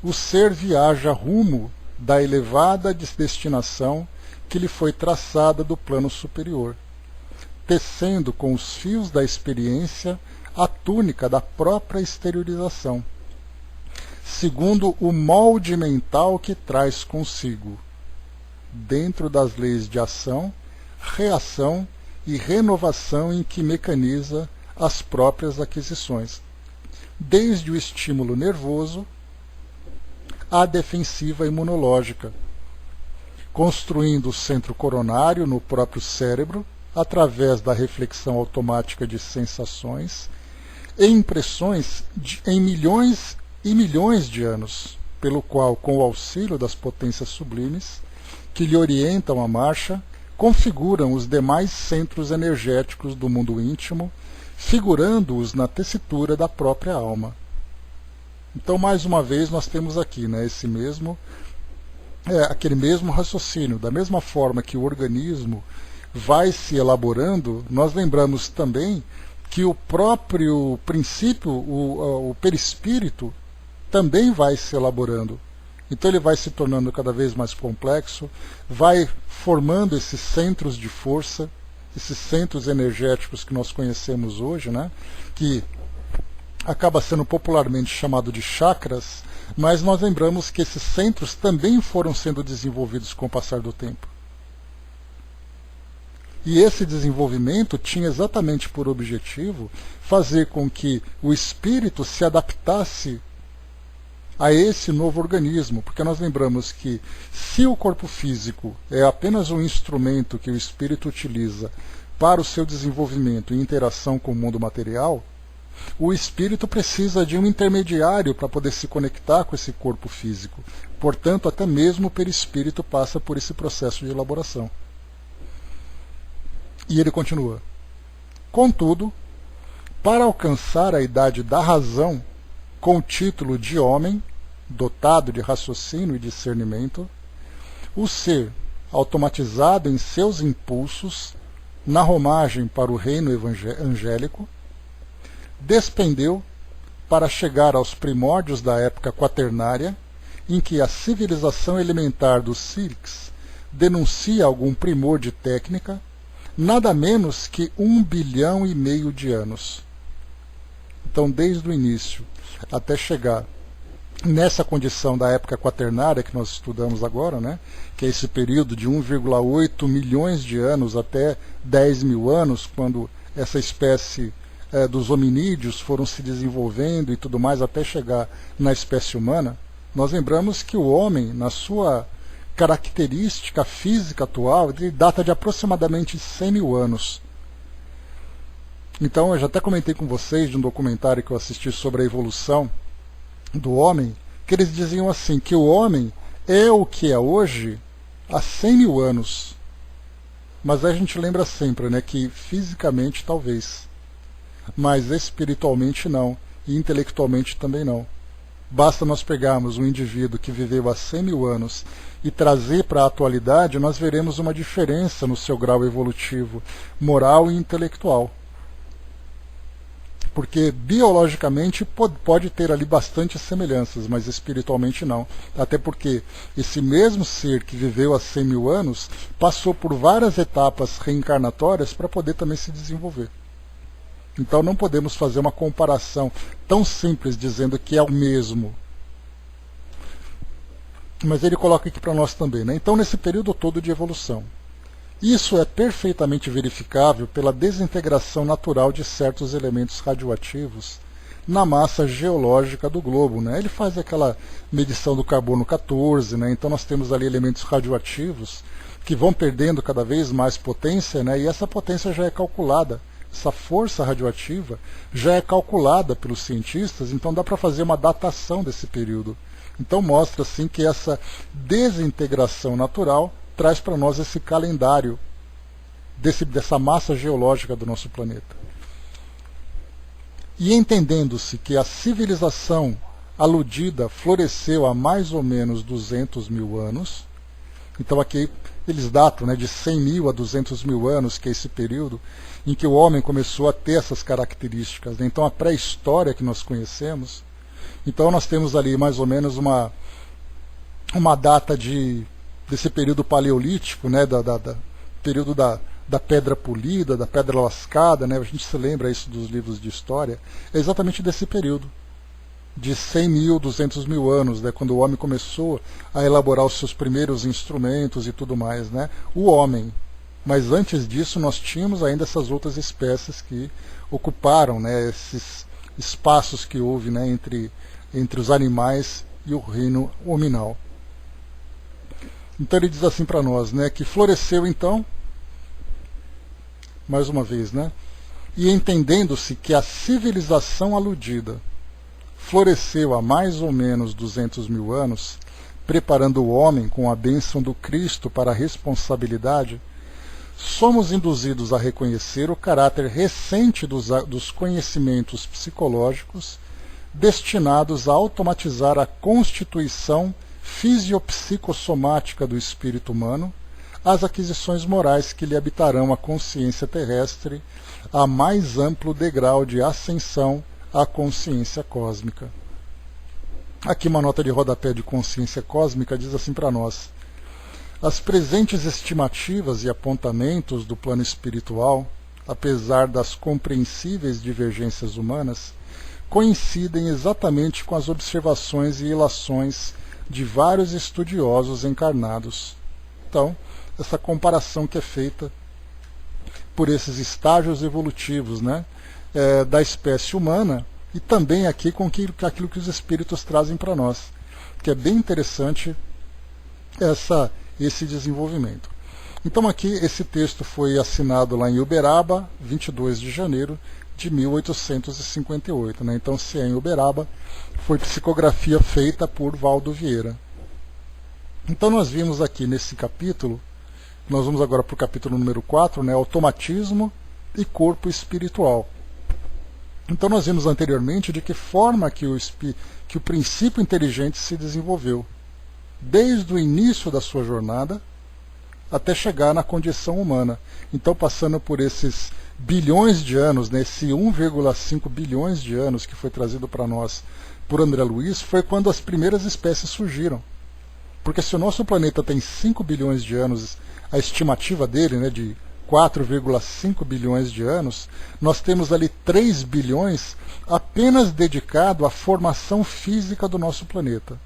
o ser viaja rumo da elevada destinação que lhe foi traçada do plano superior, tecendo com os fios da experiência a túnica da própria exteriorização, segundo o molde mental que traz consigo, dentro das leis de ação, reação e renovação em que mecaniza as próprias aquisições, desde o estímulo nervoso à defensiva imunológica, construindo o centro coronário no próprio cérebro, através da reflexão automática de sensações e impressões em milhões e milhões de anos, pelo qual, com o auxílio das potências sublimes, que lhe orientam a marcha, configuram os demais centros energéticos do mundo íntimo, figurando-os na tessitura da própria alma. Então, mais uma vez, nós temos aqui, né, aquele mesmo raciocínio. Da mesma forma que o organismo vai se elaborando, nós lembramos também que o próprio princípio, o perispírito, também vai se elaborando. Então ele vai se tornando cada vez mais complexo, vai formando esses centros de força, esses centros energéticos que nós conhecemos hoje, né? Que acaba sendo popularmente chamado de chakras, mas nós lembramos que esses centros também foram sendo desenvolvidos com o passar do tempo. E esse desenvolvimento tinha exatamente por objetivo fazer com que o espírito se adaptasse a esse novo organismo, porque nós lembramos que se o corpo físico é apenas um instrumento que o espírito utiliza para o seu desenvolvimento e interação com o mundo material, o espírito precisa de um intermediário para poder se conectar com esse corpo físico. Portanto, até mesmo o perispírito passa por esse processo de elaboração. E ele continua: contudo, para alcançar a idade da razão, com o título de homem, dotado de raciocínio e discernimento, o ser, automatizado em seus impulsos, na romagem para o reino angélico, despendeu para chegar aos primórdios da época quaternária, em que a civilização elementar dos Silks denuncia algum primor de técnica, nada menos que 1,5 bilhão de anos. Então, desde o início até chegar nessa condição da época quaternária que nós estudamos agora, né, que é esse período de 1,8 milhões de anos até 10 mil anos, quando essa espécie dos hominídeos foram se desenvolvendo e tudo mais até chegar na espécie humana, nós lembramos que o homem, na sua característica física atual, ele data de aproximadamente 100 mil anos. Então, eu já até comentei com vocês de um documentário que eu assisti sobre a evolução do homem, que eles diziam assim, que o homem é o que é hoje há 100 mil anos. Mas a gente lembra sempre, né, que fisicamente talvez, mas espiritualmente não, e intelectualmente também não. Basta nós pegarmos um indivíduo que viveu há 100 mil anos e trazer para a atualidade, nós veremos uma diferença no seu grau evolutivo, moral e intelectual. Porque biologicamente pode ter ali bastante semelhanças, mas espiritualmente não. Até porque esse mesmo ser que viveu há 100 mil anos passou por várias etapas reencarnatórias para poder também se desenvolver. Então não podemos fazer uma comparação tão simples dizendo que é o mesmo. Mas ele coloca aqui para nós também, né? Então, nesse período todo de evolução, isso é perfeitamente verificável pela desintegração natural de certos elementos radioativos na massa geológica do globo, né? Ele faz aquela medição do carbono 14, né? Então nós temos ali elementos radioativos que vão perdendo cada vez mais potência, né? E essa potência já é calculada, essa força radioativa já é calculada pelos cientistas, então dá para fazer uma datação desse período. Então mostra assim que essa desintegração natural traz para nós esse calendário dessa massa geológica do nosso planeta. E entendendo-se que a civilização aludida floresceu há mais ou menos 200 mil anos, então aqui eles datam, né, de 100 mil a 200 mil anos, que é esse período em que o homem começou a ter essas características, né? Então a pré-história que nós conhecemos, então nós temos ali mais ou menos uma data desse período paleolítico, né, período da pedra polida, da pedra lascada, né? A gente se lembra isso dos livros de história, é exatamente desse período, de 100 mil, 200 mil anos, né? Quando o homem começou a elaborar os seus primeiros instrumentos e tudo mais, né? O homem. Mas antes disso nós tínhamos ainda essas outras espécies que ocuparam, né, esses espaços que houve, né, entre os animais e o reino hominal. Então ele diz assim para nós, né, que floresceu então, mais uma vez, né, e entendendo-se que a civilização aludida floresceu há mais ou menos 200 mil anos, preparando o homem com a bênção do Cristo para a responsabilidade, somos induzidos a reconhecer o caráter recente dos conhecimentos psicológicos destinados a automatizar a constituição fisiopsicossomática do espírito humano, as aquisições morais que lhe habitarão a consciência terrestre a mais amplo degrau de ascensão à consciência cósmica. Aqui uma nota de rodapé de consciência cósmica diz assim para nós: as presentes estimativas e apontamentos do plano espiritual, apesar das compreensíveis divergências humanas, coincidem exatamente com as observações e ilações de vários estudiosos encarnados. Então, essa comparação que é feita por esses estágios evolutivos, né, da espécie humana, e também aqui com aquilo que os espíritos trazem para nós, que é bem interessante esse desenvolvimento. Então aqui esse texto foi assinado lá em Uberaba, 22 de janeiro de 1858. Né? Então se é em Uberaba, foi psicografia feita por Valdo Vieira. Então nós vimos aqui nesse capítulo, nós vamos agora para o capítulo número 4, né? Automatismo e corpo espiritual. Então nós vimos anteriormente de que forma que o princípio inteligente se desenvolveu, desde o início da sua jornada até chegar na condição humana. Então, passando por esses bilhões de anos, né, esse 1,5 bilhões de anos que foi trazido para nós por André Luiz, foi quando as primeiras espécies surgiram. Porque se o nosso planeta tem 5 bilhões de anos, a estimativa dele, né, de 4,5 bilhões de anos, nós temos ali 3 bilhões apenas dedicado à formação física do nosso planeta.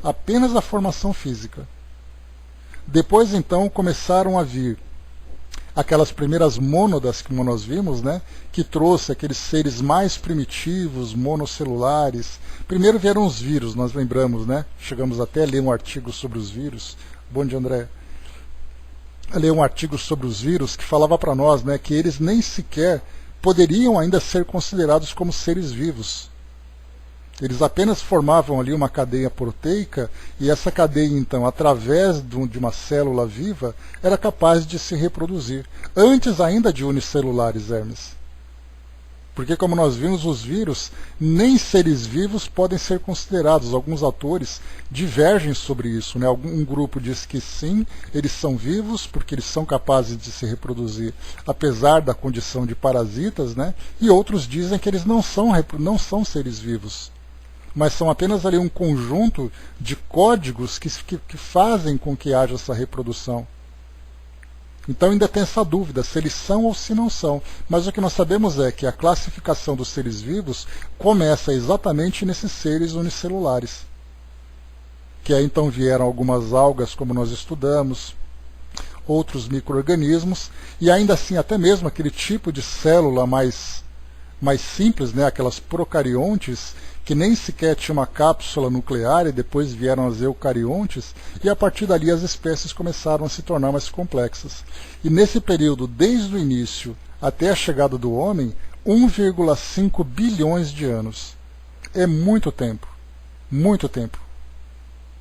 Apenas a formação física. Depois, então, começaram a vir aquelas primeiras mônadas, como nós vimos, né, que trouxe aqueles seres mais primitivos, monocelulares. Primeiro vieram os vírus, nós lembramos, né? Chegamos até a ler um artigo sobre os vírus. Bom dia, André. A ler um artigo sobre os vírus que falava para nós, né, que eles nem sequer poderiam ainda ser considerados como seres vivos. Eles apenas formavam ali uma cadeia proteica, e essa cadeia, então, através de uma célula viva, era capaz de se reproduzir, antes ainda de unicelulares, Hermes. Porque, como nós vimos, os vírus, nem seres vivos podem ser considerados. Alguns autores divergem sobre isso, né? Um grupo diz que sim, eles são vivos, porque eles são capazes de se reproduzir, apesar da condição de parasitas, né? E outros dizem que eles não são seres vivos, mas são apenas ali um conjunto de códigos que fazem com que haja essa reprodução. Então ainda tem essa dúvida, se eles são ou se não são. Mas o que nós sabemos é que a classificação dos seres vivos começa exatamente nesses seres unicelulares. Que aí então vieram algumas algas, como nós estudamos, outros micro-organismos, e ainda assim até mesmo aquele tipo de célula mais simples, né, aquelas procariontes, que nem sequer tinha uma cápsula nuclear, e depois vieram as eucariontes, e a partir dali as espécies começaram a se tornar mais complexas. E nesse período, desde o início até a chegada do homem, 1,5 bilhões de anos. É muito tempo,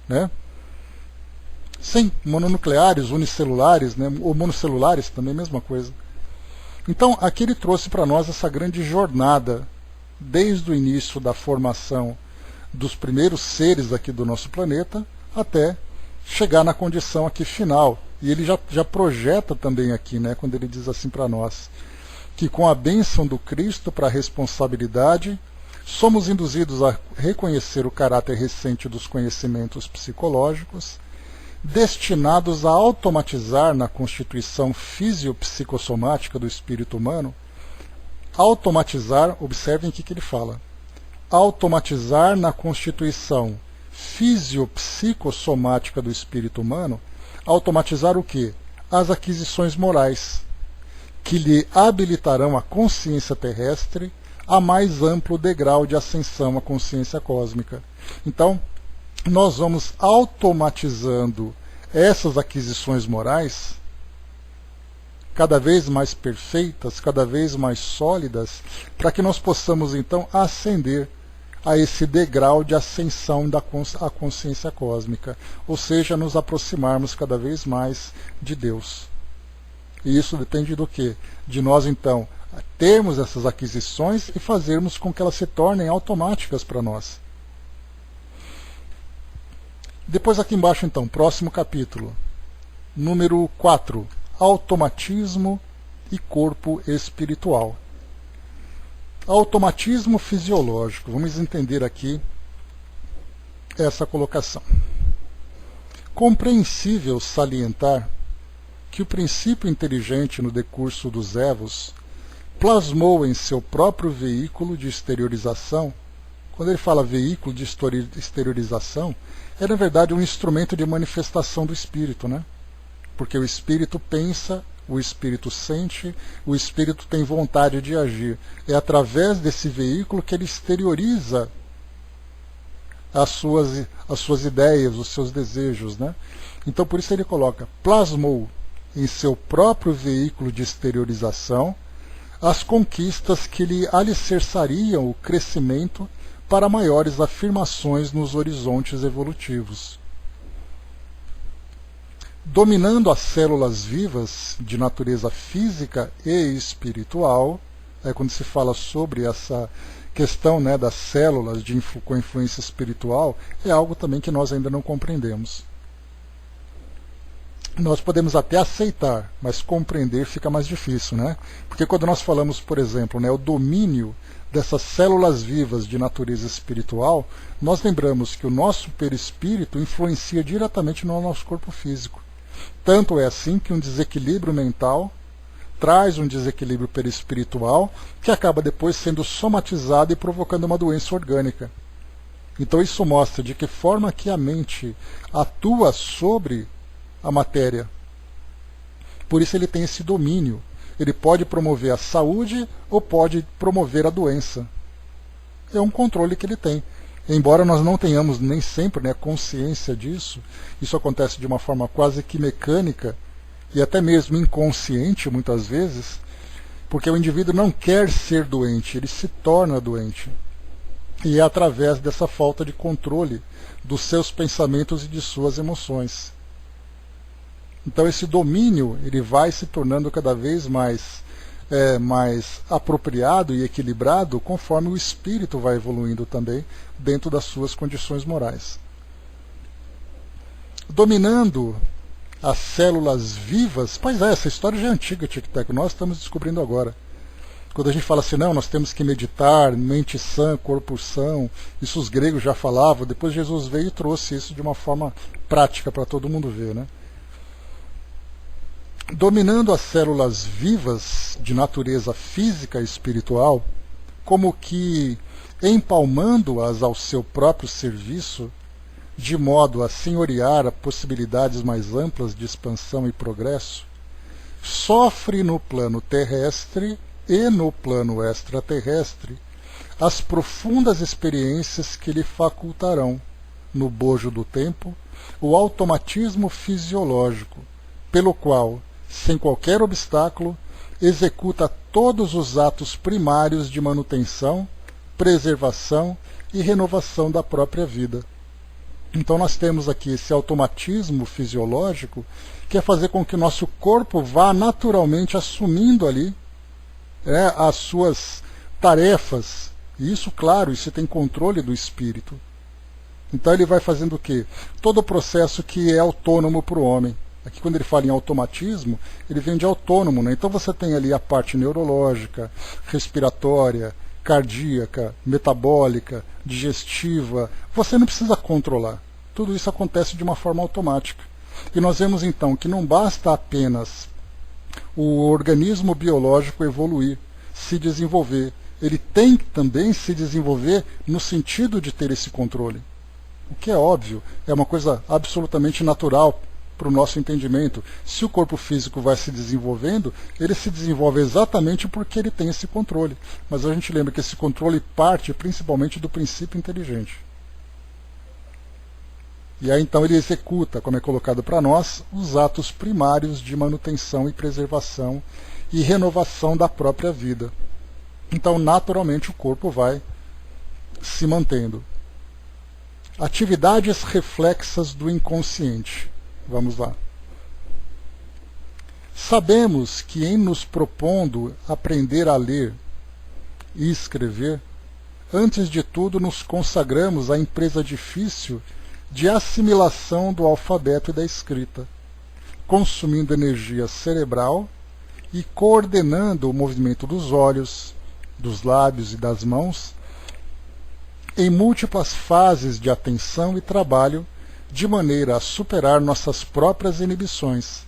né? Sem mononucleares, unicelulares, né? Ou monocelulares também, mesma coisa. Então, aqui ele trouxe para nós essa grande jornada, desde o início da formação dos primeiros seres aqui do nosso planeta, até chegar na condição aqui final. E ele já projeta também aqui, né, quando ele diz assim para nós, que com a bênção do Cristo para a responsabilidade, somos induzidos a reconhecer o caráter recente dos conhecimentos psicológicos, destinados a automatizar na constituição fisiopsicossomática do espírito humano. Automatizar, observem o que ele fala, automatizar na constituição fisiopsicossomática do espírito humano, automatizar o quê? As aquisições morais, que lhe habilitarão a consciência terrestre a mais amplo degrau de ascensão à consciência cósmica. Então, nós vamos automatizando essas aquisições morais, cada vez mais perfeitas, cada vez mais sólidas, para que nós possamos então ascender a esse degrau de ascensão à consciência cósmica, ou seja, nos aproximarmos cada vez mais de Deus. E isso depende do quê? De nós então termos essas aquisições e fazermos com que elas se tornem automáticas para nós. Depois aqui embaixo então, próximo capítulo, número 4, automatismo e corpo espiritual. Automatismo fisiológico, vamos entender aqui essa colocação. Compreensível salientar que o princípio inteligente no decurso dos Evos plasmou em seu próprio veículo de exteriorização. Quando ele fala veículo de exteriorização, é na verdade um instrumento de manifestação do espírito, né? Porque o espírito pensa, o espírito sente, o espírito tem vontade de agir. É através desse veículo que ele exterioriza as suas ideias, os seus desejos, né? Então por isso ele coloca, plasmou em seu próprio veículo de exteriorização as conquistas que lhe alicerçariam o crescimento para maiores afirmações nos horizontes evolutivos. Dominando as células vivas de natureza física e espiritual, quando se fala sobre essa questão, né, das células com influência espiritual, é algo também que nós ainda não compreendemos. Nós podemos até aceitar, mas compreender fica mais difícil, né? Porque quando nós falamos, por exemplo, né, o domínio dessas células vivas de natureza espiritual, nós lembramos que o nosso perispírito influencia diretamente no nosso corpo físico. Tanto é assim que um desequilíbrio mental traz um desequilíbrio perispiritual que acaba depois sendo somatizado e provocando uma doença orgânica. Então isso mostra de que forma que a mente atua sobre a matéria. Por isso ele tem esse domínio. Ele pode promover a saúde ou pode promover a doença. É um controle que ele tem. Embora nós não tenhamos nem sempre, né, consciência disso, isso acontece de uma forma quase que mecânica e até mesmo inconsciente muitas vezes, porque o indivíduo não quer ser doente, ele se torna doente. E é através dessa falta de controle dos seus pensamentos e de suas emoções. Então esse domínio ele vai se tornando cada vez mais apropriado e equilibrado conforme o espírito vai evoluindo também dentro das suas condições morais. Dominando as células vivas, pois é, essa história já é antiga, Tic-Tac, nós estamos descobrindo agora. Quando a gente fala assim, não, nós temos que meditar, mente sã, corpo são, isso os gregos já falavam, depois Jesus veio e trouxe isso de uma forma prática para todo mundo ver, né? Dominando as células vivas de natureza física e espiritual, como que empalmando-as ao seu próprio serviço, de modo a senhorear a possibilidades mais amplas de expansão e progresso, sofre no plano terrestre e no plano extraterrestre as profundas experiências que lhe facultarão, no bojo do tempo, o automatismo fisiológico, pelo qual, sem qualquer obstáculo, executa todos os atos primários de manutenção, preservação e renovação da própria vida. Então nós temos aqui esse automatismo fisiológico que é fazer com que o nosso corpo vá naturalmente assumindo ali as suas tarefas. E isso, claro, isso tem controle do espírito. Então ele vai fazendo o quê? Todo o processo que é autônomo para o homem. Aqui quando ele fala em automatismo, ele vem de autônomo, né? Então você tem ali a parte neurológica, respiratória, cardíaca, metabólica, digestiva. Você não precisa controlar. Tudo isso acontece de uma forma automática. E nós vemos então que não basta apenas o organismo biológico evoluir, se desenvolver. Ele tem que também se desenvolver no sentido de ter esse controle. O que é óbvio, é uma coisa absolutamente natural para o nosso entendimento. Se o corpo físico vai se desenvolvendo, ele se desenvolve exatamente porque ele tem esse controle. Mas a gente lembra que esse controle parte principalmente do princípio inteligente. E aí então ele executa, como é colocado para nós, os atos primários de manutenção e preservação e renovação da própria vida. Então, naturalmente, o corpo vai se mantendo. Atividades reflexas do inconsciente. Vamos lá. Sabemos que em nos propondo aprender a ler e escrever, antes de tudo nos consagramos à empresa difícil de assimilação do alfabeto e da escrita, consumindo energia cerebral e coordenando o movimento dos olhos, dos lábios e das mãos, em múltiplas fases de atenção e trabalho, de maneira a superar nossas próprias inibições,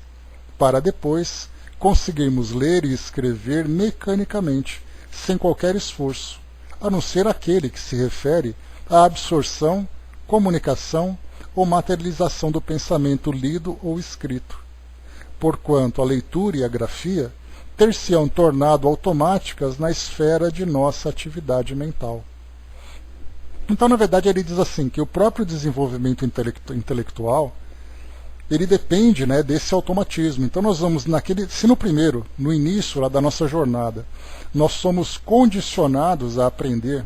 para depois conseguirmos ler e escrever mecanicamente, sem qualquer esforço, a não ser aquele que se refere à absorção, comunicação ou materialização do pensamento lido ou escrito, porquanto a leitura e a grafia ter-se-ão tornado automáticas na esfera de nossa atividade mental. Então, na verdade, ele diz assim, que o próprio desenvolvimento intelectual, ele depende, né, desse automatismo. Então nós vamos se no primeiro, no início lá da nossa jornada, nós somos condicionados a aprender,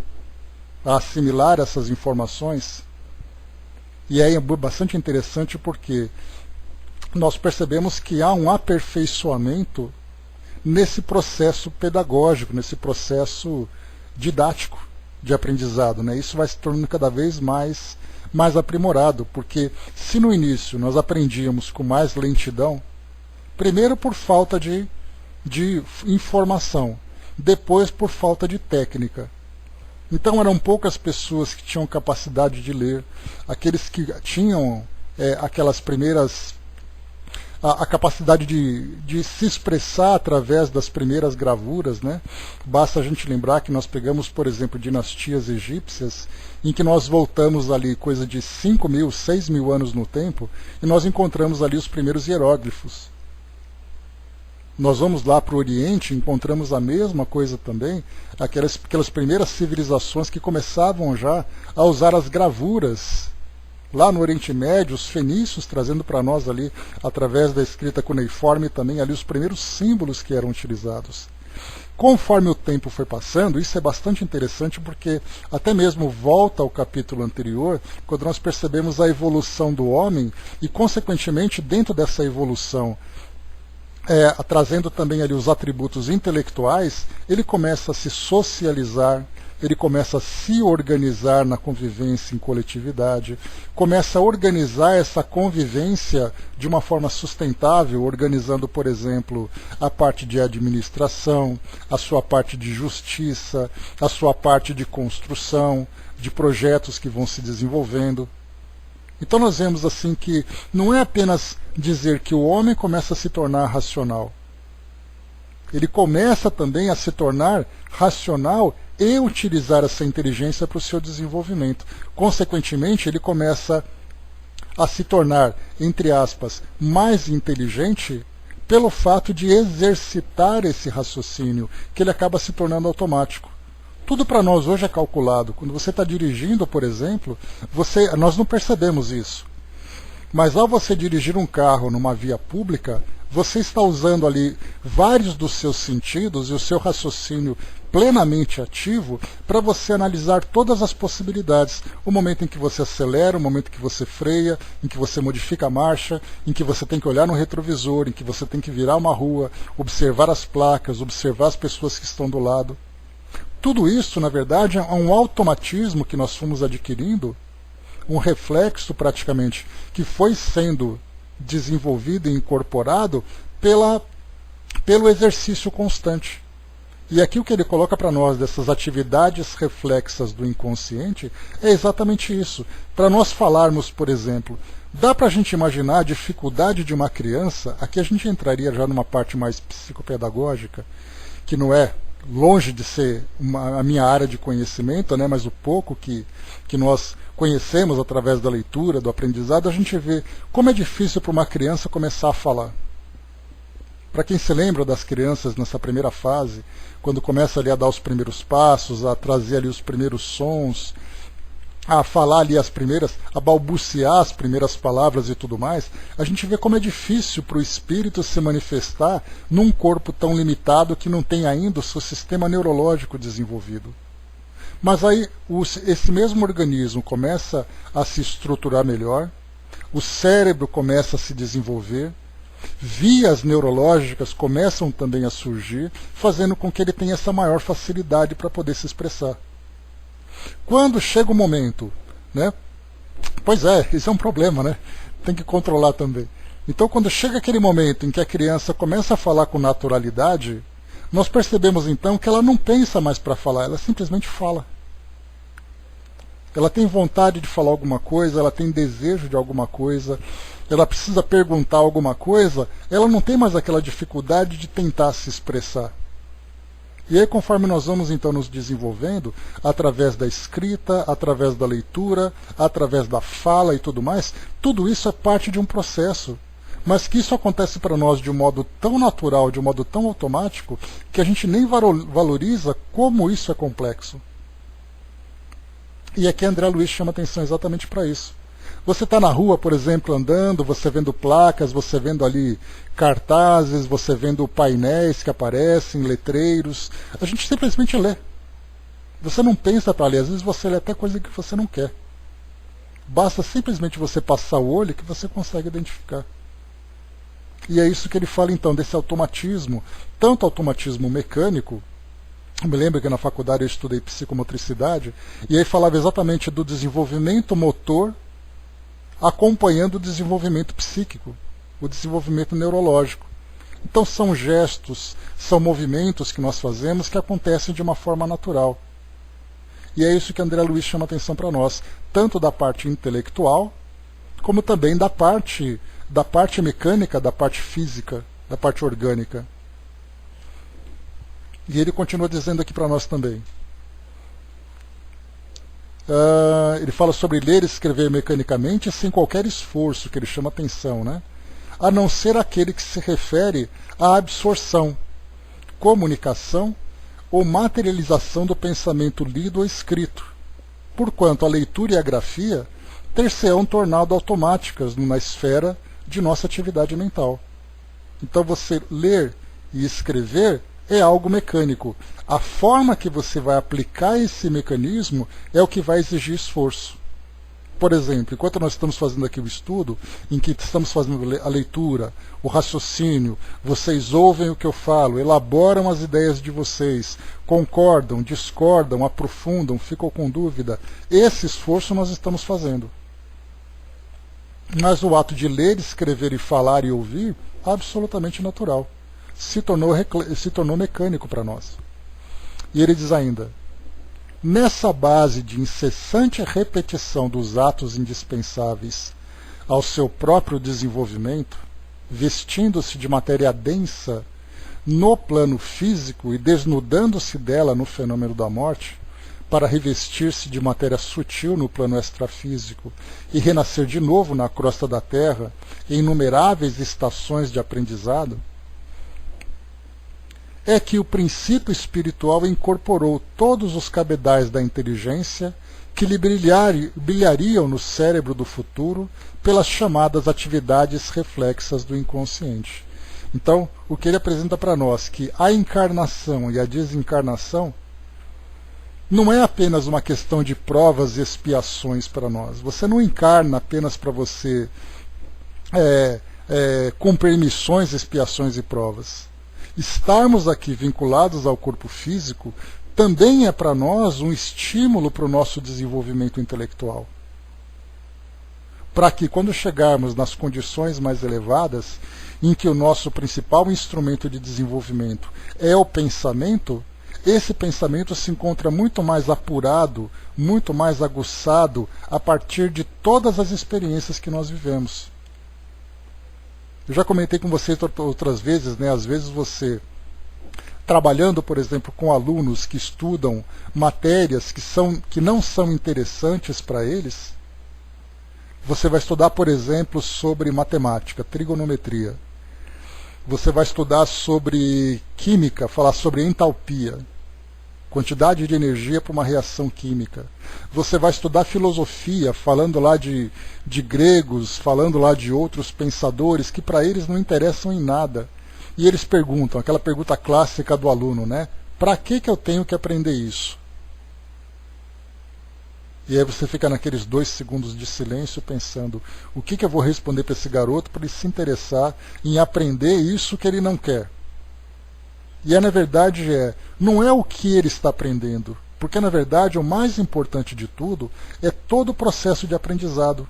a assimilar essas informações, e é bastante interessante porque nós percebemos que há um aperfeiçoamento nesse processo pedagógico, nesse processo didático de aprendizado, né? Isso vai se tornando cada vez mais aprimorado, porque se no início nós aprendíamos com mais lentidão, primeiro por falta de informação, depois por falta de técnica. Então eram poucas pessoas que tinham capacidade de ler, aqueles que tinham aquelas primeiras a capacidade de se expressar através das primeiras gravuras, né? Basta a gente lembrar que nós pegamos, por exemplo, dinastias egípcias, em que nós voltamos ali coisa de 5.000, 6.000 anos no tempo, e nós encontramos ali os primeiros hieróglifos. Nós vamos lá para o Oriente, encontramos a mesma coisa também, aquelas primeiras civilizações que começavam já a usar as gravuras. Lá no Oriente Médio, os fenícios trazendo para nós ali, através da escrita cuneiforme, também ali os primeiros símbolos que eram utilizados. Conforme o tempo foi passando, isso é bastante interessante porque até mesmo volta ao capítulo anterior, quando nós percebemos a evolução do homem e, consequentemente, dentro dessa evolução, trazendo também ali os atributos intelectuais, ele começa a se socializar, ele começa a se organizar na convivência em coletividade, começa a organizar essa convivência de uma forma sustentável, organizando, por exemplo, a parte de administração, a sua parte de justiça, a sua parte de construção, de projetos que vão se desenvolvendo. Então nós vemos assim que não é apenas dizer que o homem começa a se tornar racional. Ele começa também a se tornar racional e utilizar essa inteligência para o seu desenvolvimento. Consequentemente, ele começa a se tornar, entre aspas, mais inteligente pelo fato de exercitar esse raciocínio, que ele acaba se tornando automático. Tudo para nós hoje é calculado. Quando você está dirigindo, por exemplo, nós não percebemos isso. Mas ao você dirigir um carro numa via pública, você está usando ali vários dos seus sentidos e o seu raciocínio plenamente ativo para você analisar todas as possibilidades. O momento em que você acelera, o momento em que você freia, em que você modifica a marcha, em que você tem que olhar no retrovisor, em que você tem que virar uma rua, observar as placas, observar as pessoas que estão do lado. Tudo isso, na verdade, é um automatismo que nós fomos adquirindo, um reflexo praticamente, que foi sendo desenvolvido e incorporado pelo exercício constante. E aqui o que ele coloca para nós dessas atividades reflexas do inconsciente é exatamente isso. Para nós falarmos, por exemplo, dá para a gente imaginar a dificuldade de uma criança, aqui a gente entraria já numa parte mais psicopedagógica, que não é longe de ser a minha área de conhecimento, né, mas o pouco que nós conhecemos através da leitura, do aprendizado, a gente vê como é difícil para uma criança começar a falar. Para quem se lembra das crianças nessa primeira fase, quando começa ali a dar os primeiros passos, a trazer ali os primeiros sons, a falar ali a balbuciar as primeiras palavras e tudo mais, a gente vê como é difícil para o espírito se manifestar num corpo tão limitado que não tem ainda o seu sistema neurológico desenvolvido. Mas aí esse mesmo organismo começa a se estruturar melhor, o cérebro começa a se desenvolver, vias neurológicas começam também a surgir, fazendo com que ele tenha essa maior facilidade para poder se expressar. Quando chega o momento, né? Pois é, isso é um problema, né? Tem que controlar também. Então, quando chega aquele momento em que a criança começa a falar com naturalidade, nós percebemos então que ela não pensa mais para falar, ela simplesmente fala. Ela tem vontade de falar alguma coisa, ela tem desejo de alguma coisa, ela precisa perguntar alguma coisa, ela não tem mais aquela dificuldade de tentar se expressar. E aí, conforme nós vamos então nos desenvolvendo, através da escrita, através da leitura, através da fala e tudo mais, tudo isso é parte de um processo. Mas que isso acontece para nós de um modo tão natural, de um modo tão automático, que a gente nem valoriza como isso é complexo. E aqui André Luiz chama atenção exatamente para isso. Você está na rua, por exemplo, andando, você vendo placas, você vendo ali cartazes, você vendo painéis que aparecem, letreiros. A gente simplesmente lê. Você não pensa para ler, às vezes você lê até coisa que você não quer. Basta simplesmente você passar o olho que você consegue identificar. E é isso que ele fala então, desse automatismo, tanto automatismo mecânico. Eu me lembro que na faculdade eu estudei psicomotricidade, e aí falava exatamente do desenvolvimento motor acompanhando o desenvolvimento psíquico, o desenvolvimento neurológico. Então são gestos, são movimentos que nós fazemos que acontecem de uma forma natural. E é isso que André Luiz chama atenção para nós, tanto da parte intelectual, como também da parte mecânica, da parte física, da parte orgânica. E ele continua dizendo aqui para nós também. Ele fala sobre ler e escrever mecanicamente sem qualquer esforço, que ele chama atenção, né? A não ser aquele que se refere à absorção, comunicação ou materialização do pensamento lido ou escrito, porquanto a leitura e a grafia ter-se-ão tornado automáticas na esfera de nossa atividade mental. Então você ler e escrever é algo mecânico. A forma que você vai aplicar esse mecanismo é o que vai exigir esforço. Por exemplo, enquanto nós estamos fazendo aqui o estudo, em que estamos fazendo a leitura, o raciocínio, vocês ouvem o que eu falo, elaboram as ideias de vocês, concordam, discordam, aprofundam, ficam com dúvida. Esse esforço nós estamos fazendo. Mas o ato de ler, escrever e falar e ouvir, absolutamente natural. Se tornou mecânico para nós. E ele diz ainda, nessa base de incessante repetição dos atos indispensáveis ao seu próprio desenvolvimento, vestindo-se de matéria densa no plano físico e desnudando-se dela no fenômeno da morte, para revestir-se de matéria sutil no plano extrafísico e renascer de novo na crosta da Terra em inumeráveis estações de aprendizado, é que o princípio espiritual incorporou todos os cabedais da inteligência que lhe brilhariam no cérebro do futuro pelas chamadas atividades reflexas do inconsciente. Então, o que ele apresenta para nós, que a encarnação e a desencarnação não é apenas uma questão de provas e expiações para nós. Você não encarna apenas para você cumprir missões, expiações e provas. Estarmos aqui vinculados ao corpo físico também é para nós um estímulo para o nosso desenvolvimento intelectual. Para que, quando chegarmos nas condições mais elevadas, em que o nosso principal instrumento de desenvolvimento é o pensamento, esse pensamento se encontra muito mais apurado, muito mais aguçado a partir de todas as experiências que nós vivemos. Eu já comentei com vocês outras vezes, né? Às vezes você, trabalhando, por exemplo, com alunos que estudam matérias que não são interessantes para eles, você vai estudar, por exemplo, sobre matemática, trigonometria. Você vai estudar sobre química, falar sobre entalpia, quantidade de energia para uma reação química. Você vai estudar filosofia, falando lá de gregos, falando lá de outros pensadores que para eles não interessam em nada. E eles perguntam, aquela pergunta clássica do aluno, né? Para que eu tenho que aprender isso? E aí você fica naqueles 2 segundos de silêncio pensando, o que eu vou responder para esse garoto para ele se interessar em aprender isso que ele não quer? E na verdade não é o que ele está aprendendo, porque na verdade o mais importante de tudo é todo o processo de aprendizado.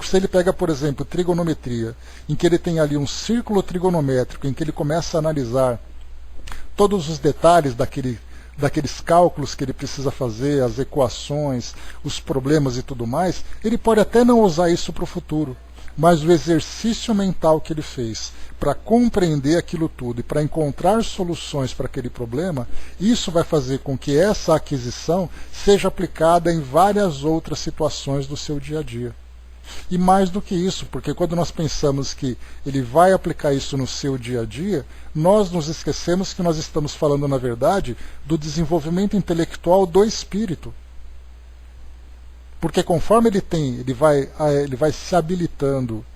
Se ele pega, por exemplo, trigonometria, em que ele tem ali um círculo trigonométrico, em que ele começa a analisar todos os detalhes daqueles cálculos que ele precisa fazer, as equações, os problemas e tudo mais, ele pode até não usar isso para o futuro, mas o exercício mental que ele fez para compreender aquilo tudo e para encontrar soluções para aquele problema, isso vai fazer com que essa aquisição seja aplicada em várias outras situações do seu dia a dia. E mais do que isso, porque quando nós pensamos que ele vai aplicar isso no seu dia a dia, nós nos esquecemos que nós estamos falando, na verdade, do desenvolvimento intelectual do espírito. Porque conforme ele vai se habilitando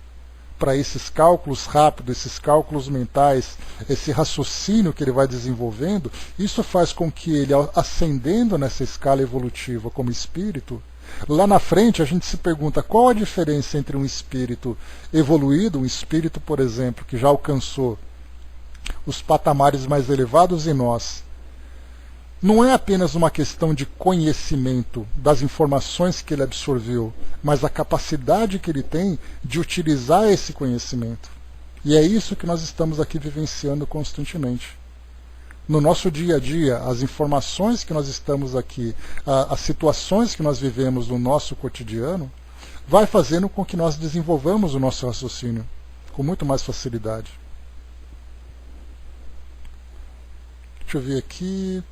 para esses cálculos rápidos, esses cálculos mentais, esse raciocínio que ele vai desenvolvendo, isso faz com que ele, ascendendo nessa escala evolutiva como espírito, lá na frente a gente se pergunta qual a diferença entre um espírito evoluído, um espírito, por exemplo, que já alcançou os patamares mais elevados em nós. Não é apenas uma questão de conhecimento das informações que ele absorveu, mas a capacidade que ele tem de utilizar esse conhecimento. E é isso que nós estamos aqui vivenciando constantemente. No nosso dia a dia, as informações que nós estamos aqui, as situações que nós vivemos no nosso cotidiano, vai fazendo com que nós desenvolvamos o nosso raciocínio com muito mais facilidade. Deixa eu ver aqui.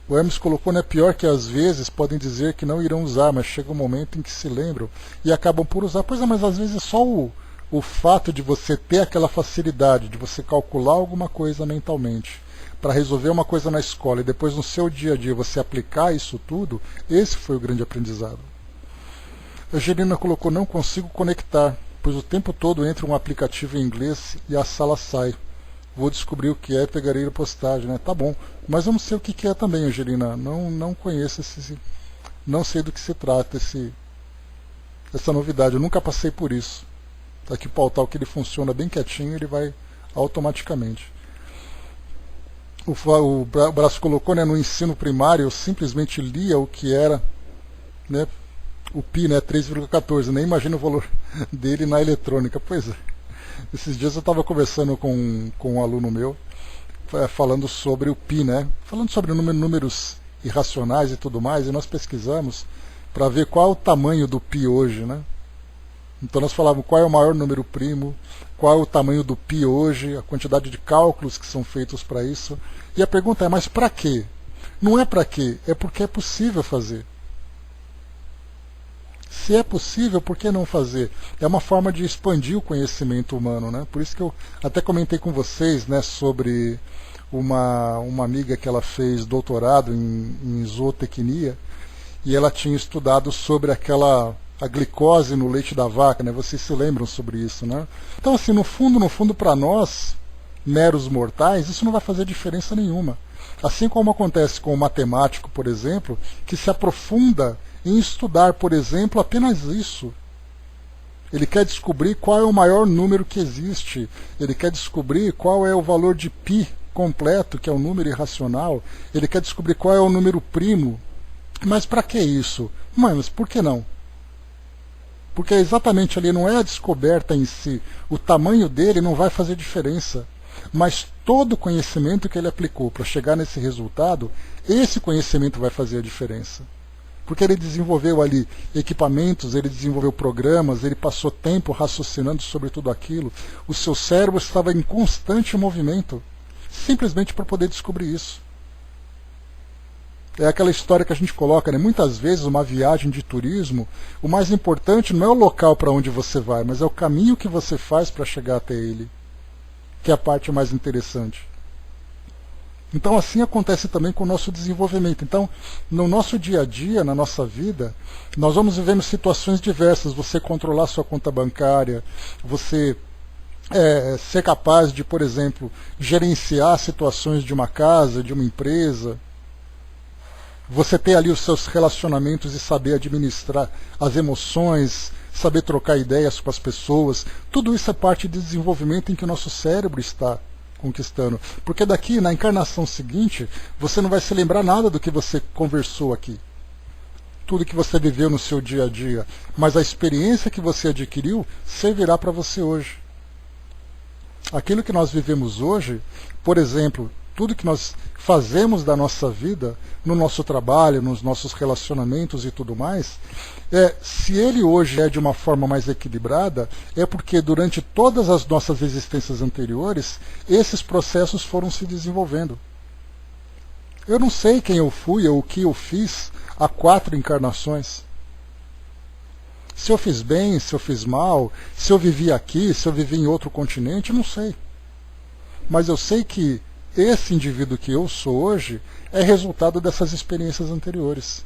O Hermes colocou, né, pior que às vezes podem dizer que não irão usar, mas chega um momento em que se lembram e acabam por usar. Pois é, mas às vezes é só o fato de você ter aquela facilidade, de você calcular alguma coisa mentalmente, para resolver uma coisa na escola e depois no seu dia a dia você aplicar isso tudo, esse foi o grande aprendizado. A Angelina colocou, não consigo conectar, pois o tempo todo entra um aplicativo em inglês e a sala sai. Vou descobrir o que é e pegarei a postagem, né? Tá bom, mas eu não sei o que é também, Angelina. Não conheço não sei do que se trata essa novidade. Eu nunca passei por isso. Aqui o pautal que ele funciona bem quietinho, ele vai automaticamente. O Braço colocou, né, no ensino primário, eu simplesmente lia o que era, né, o pi, né, 3,14. Nem imagino o valor dele na eletrônica. Pois é. Esses dias eu estava conversando com um aluno meu, falando sobre o pi, né? Falando sobre números irracionais e tudo mais, e nós pesquisamos para ver qual é o tamanho do pi hoje, né? Então nós falávamos qual é o maior número primo, qual é o tamanho do pi hoje, a quantidade de cálculos que são feitos para isso. E a pergunta é, mas para quê? Não é para quê, é porque é possível fazer. Se é possível, por que não fazer? É uma forma de expandir o conhecimento humano, né? Por isso que eu até comentei com vocês, né, sobre uma amiga que ela fez doutorado em zootecnia, e ela tinha estudado sobre a glicose no leite da vaca, né? Vocês se lembram sobre isso, né? Então, assim, no fundo, para nós, meros mortais, isso não vai fazer diferença nenhuma. Assim como acontece com o matemático, por exemplo, que se aprofunda em estudar, por exemplo, apenas isso. Ele quer descobrir qual é o maior número que existe. Ele quer descobrir qual é o valor de π completo, que é um número irracional. Ele quer descobrir qual é o número primo. Mas para que isso? Mas por que não? Porque exatamente ali não é a descoberta em si. O tamanho dele não vai fazer diferença. Mas todo o conhecimento que ele aplicou para chegar nesse resultado, esse conhecimento vai fazer a diferença. Porque ele desenvolveu ali equipamentos, ele desenvolveu programas, ele passou tempo raciocinando sobre tudo aquilo. O seu cérebro estava em constante movimento, simplesmente para poder descobrir isso. É aquela história que a gente coloca, né? Muitas vezes uma viagem de turismo, o mais importante não é o local para onde você vai, mas é o caminho que você faz para chegar até ele, que é a parte mais interessante. Então assim acontece também com o nosso desenvolvimento. Então, no nosso dia a dia, na nossa vida, nós vamos vivendo situações diversas. Você controlar sua conta bancária, você ser capaz de, por exemplo, gerenciar situações de uma casa, de uma empresa, você ter ali os seus relacionamentos e saber administrar as emoções, saber trocar ideias com as pessoas. Tudo isso é parte do desenvolvimento em que o nosso cérebro está conquistando. Porque daqui, na encarnação seguinte, você não vai se lembrar nada do que você conversou aqui. Tudo que você viveu no seu dia a dia. Mas a experiência que você adquiriu servirá para você hoje. Aquilo que nós vivemos hoje, por exemplo, tudo que nós fazemos da nossa vida, no nosso trabalho, nos nossos relacionamentos e tudo mais, se ele hoje é de uma forma mais equilibrada, é porque durante todas as nossas existências anteriores, esses processos foram se desenvolvendo. Eu não sei quem eu fui ou o que eu fiz há 4 encarnações. Se eu fiz bem, se eu fiz mal, se eu vivi aqui, se eu vivi em outro continente, eu não sei. Mas eu sei que esse indivíduo que eu sou hoje é resultado dessas experiências anteriores.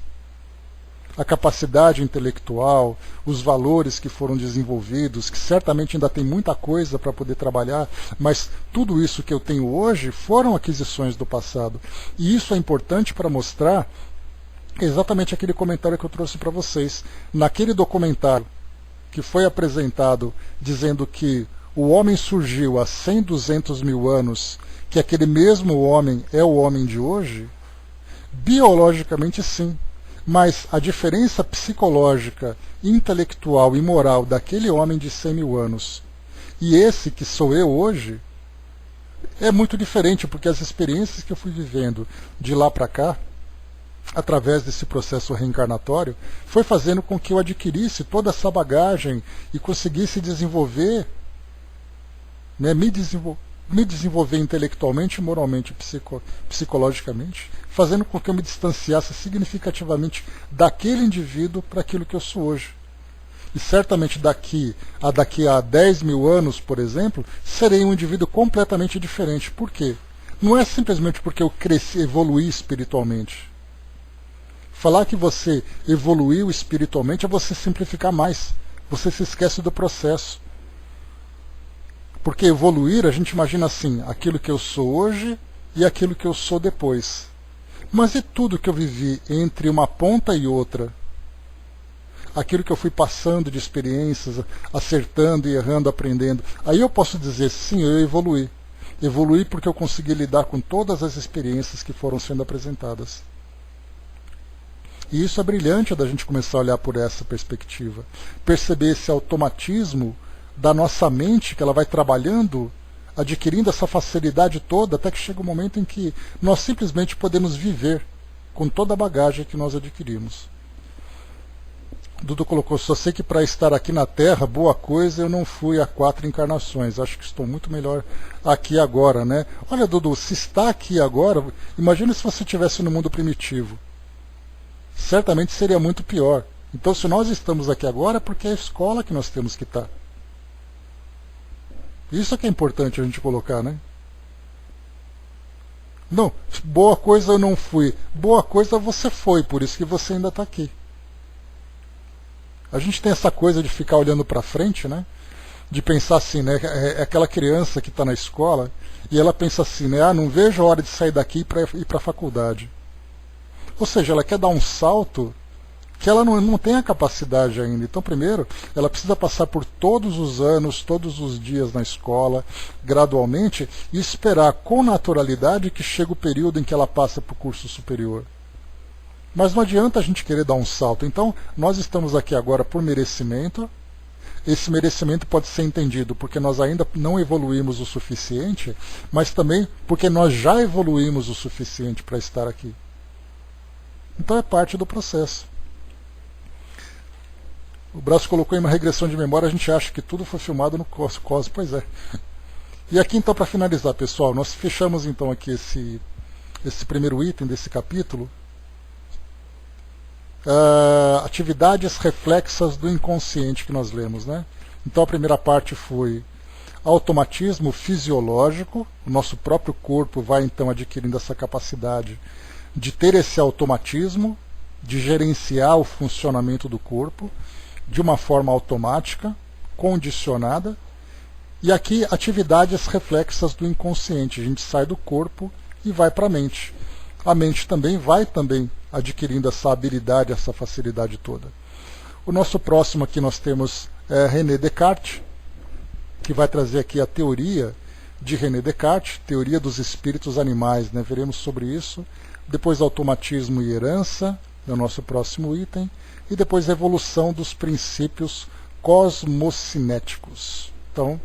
A capacidade intelectual, os valores que foram desenvolvidos, que certamente ainda tem muita coisa para poder trabalhar, mas tudo isso que eu tenho hoje foram aquisições do passado. E isso é importante para mostrar exatamente aquele comentário que eu trouxe para vocês. Naquele documentário que foi apresentado dizendo que o homem surgiu há 100, 200 mil anos, que aquele mesmo homem é o homem de hoje, biologicamente sim. Mas a diferença psicológica, intelectual e moral daquele homem de 100 mil anos e esse que sou eu hoje é muito diferente, porque as experiências que eu fui vivendo de lá para cá, através desse processo reencarnatório, foi fazendo com que eu adquirisse toda essa bagagem e conseguisse desenvolver, né, me desenvolver intelectualmente, moralmente e psicologicamente, fazendo com que eu me distanciasse significativamente daquele indivíduo para aquilo que eu sou hoje. E certamente daqui a 10 mil anos, por exemplo, serei um indivíduo completamente diferente. Por quê? Não é simplesmente porque eu cresci, evoluí espiritualmente. Falar que você evoluiu espiritualmente é você simplificar mais. Você se esquece do processo. Porque evoluir, a gente imagina assim, aquilo que eu sou hoje e aquilo que eu sou depois. Mas e tudo que eu vivi entre uma ponta e outra? Aquilo que eu fui passando de experiências, acertando e errando, aprendendo. Aí eu posso dizer, sim, eu evoluí. Evoluí porque eu consegui lidar com todas as experiências que foram sendo apresentadas. E isso é brilhante da gente começar a olhar por essa perspectiva. Perceber esse automatismo da nossa mente, que ela vai trabalhando, adquirindo essa facilidade toda, até que chega um momento em que nós simplesmente podemos viver com toda a bagagem que nós adquirimos. Dudu colocou, só sei que para estar aqui na Terra, boa coisa, eu não fui há 4 encarnações. Acho que estou muito melhor aqui agora, né? Olha, Dudu, se está aqui agora, imagina se você estivesse no mundo primitivo. Certamente seria muito pior. Então, se nós estamos aqui agora, é porque é a escola que nós temos que estar. Isso é que é importante a gente colocar, né? Não, boa coisa eu não fui. Boa coisa você foi, por isso que você ainda está aqui. A gente tem essa coisa de ficar olhando para frente, né? De pensar assim, né? É aquela criança que está na escola e ela pensa assim, né? Ah, não vejo a hora de sair daqui para ir para a faculdade. Ou seja, ela quer dar um salto que ela não tem a capacidade ainda. Então, primeiro, ela precisa passar por todos os anos, todos os dias na escola, gradualmente, e esperar com naturalidade que chegue o período em que ela passa para o curso superior. Mas não adianta a gente querer dar um salto. Então, nós estamos aqui agora por merecimento. Esse merecimento pode ser entendido porque nós ainda não evoluímos o suficiente, mas também porque nós já evoluímos o suficiente para estar aqui. Então é parte do processo. O Braço colocou em uma regressão de memória, a gente acha que tudo foi filmado no Cosmos, pois é. E aqui então, para finalizar, pessoal, nós fechamos então aqui esse primeiro item desse capítulo. Atividades reflexas do inconsciente que nós lemos, né? Então a primeira parte foi automatismo fisiológico, o nosso próprio corpo vai então adquirindo essa capacidade de ter esse automatismo, de gerenciar o funcionamento do corpo de uma forma automática, condicionada. E aqui atividades reflexas do inconsciente, a gente sai do corpo e vai para a mente. A mente também vai adquirindo essa habilidade, essa facilidade toda. O nosso próximo aqui nós temos René Descartes, que vai trazer aqui a teoria de René Descartes, teoria dos espíritos animais, né? Veremos sobre isso. Depois automatismo e herança, é o nosso próximo item. E depois evolução dos princípios cosmocinéticos. Então,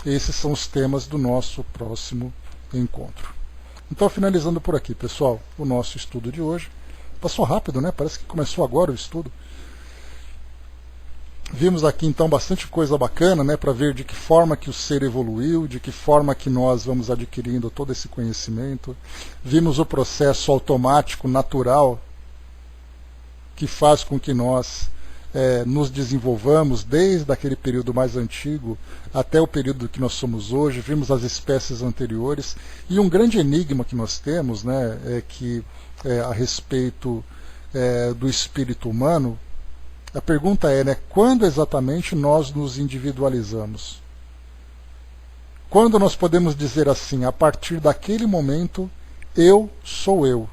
esses são os temas do nosso próximo encontro. Então, finalizando por aqui, pessoal, o nosso estudo de hoje. Passou rápido, né? Parece que começou agora o estudo. Vimos aqui, então, bastante coisa bacana, né? Para ver de que forma que o ser evoluiu, de que forma que nós vamos adquirindo todo esse conhecimento. Vimos o processo automático, natural, que faz com que nós nos desenvolvamos desde aquele período mais antigo até o período que nós somos hoje. Vimos as espécies anteriores. E um grande enigma que nós temos, né, é que a respeito do espírito humano, a pergunta é, né, quando exatamente nós nos individualizamos? Quando nós podemos dizer assim, a partir daquele momento, eu sou eu?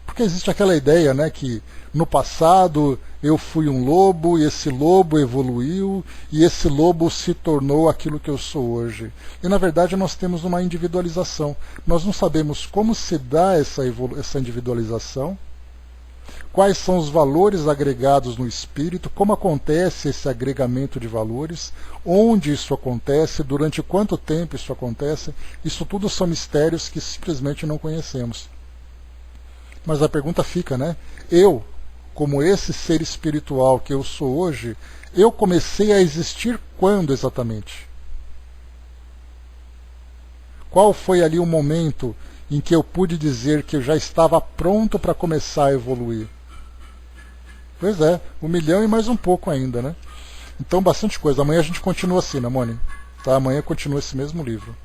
Porque existe aquela ideia, né, que no passado eu fui um lobo e esse lobo evoluiu e esse lobo se tornou aquilo que eu sou hoje. E na verdade nós temos uma individualização. Nós não sabemos como se dá essa individualização, quais são os valores agregados no espírito, como acontece esse agregamento de valores, onde isso acontece, durante quanto tempo isso acontece. Isso tudo são mistérios que simplesmente não conhecemos. Mas a pergunta fica, né? Eu, como esse ser espiritual que eu sou hoje, eu comecei a existir quando exatamente? Qual foi ali o momento em que eu pude dizer que eu já estava pronto para começar a evoluir? Pois é, 1 milhão e mais um pouco ainda, né? Então, bastante coisa. Amanhã a gente continua assim, né, Moni? Tá? Amanhã continua esse mesmo livro.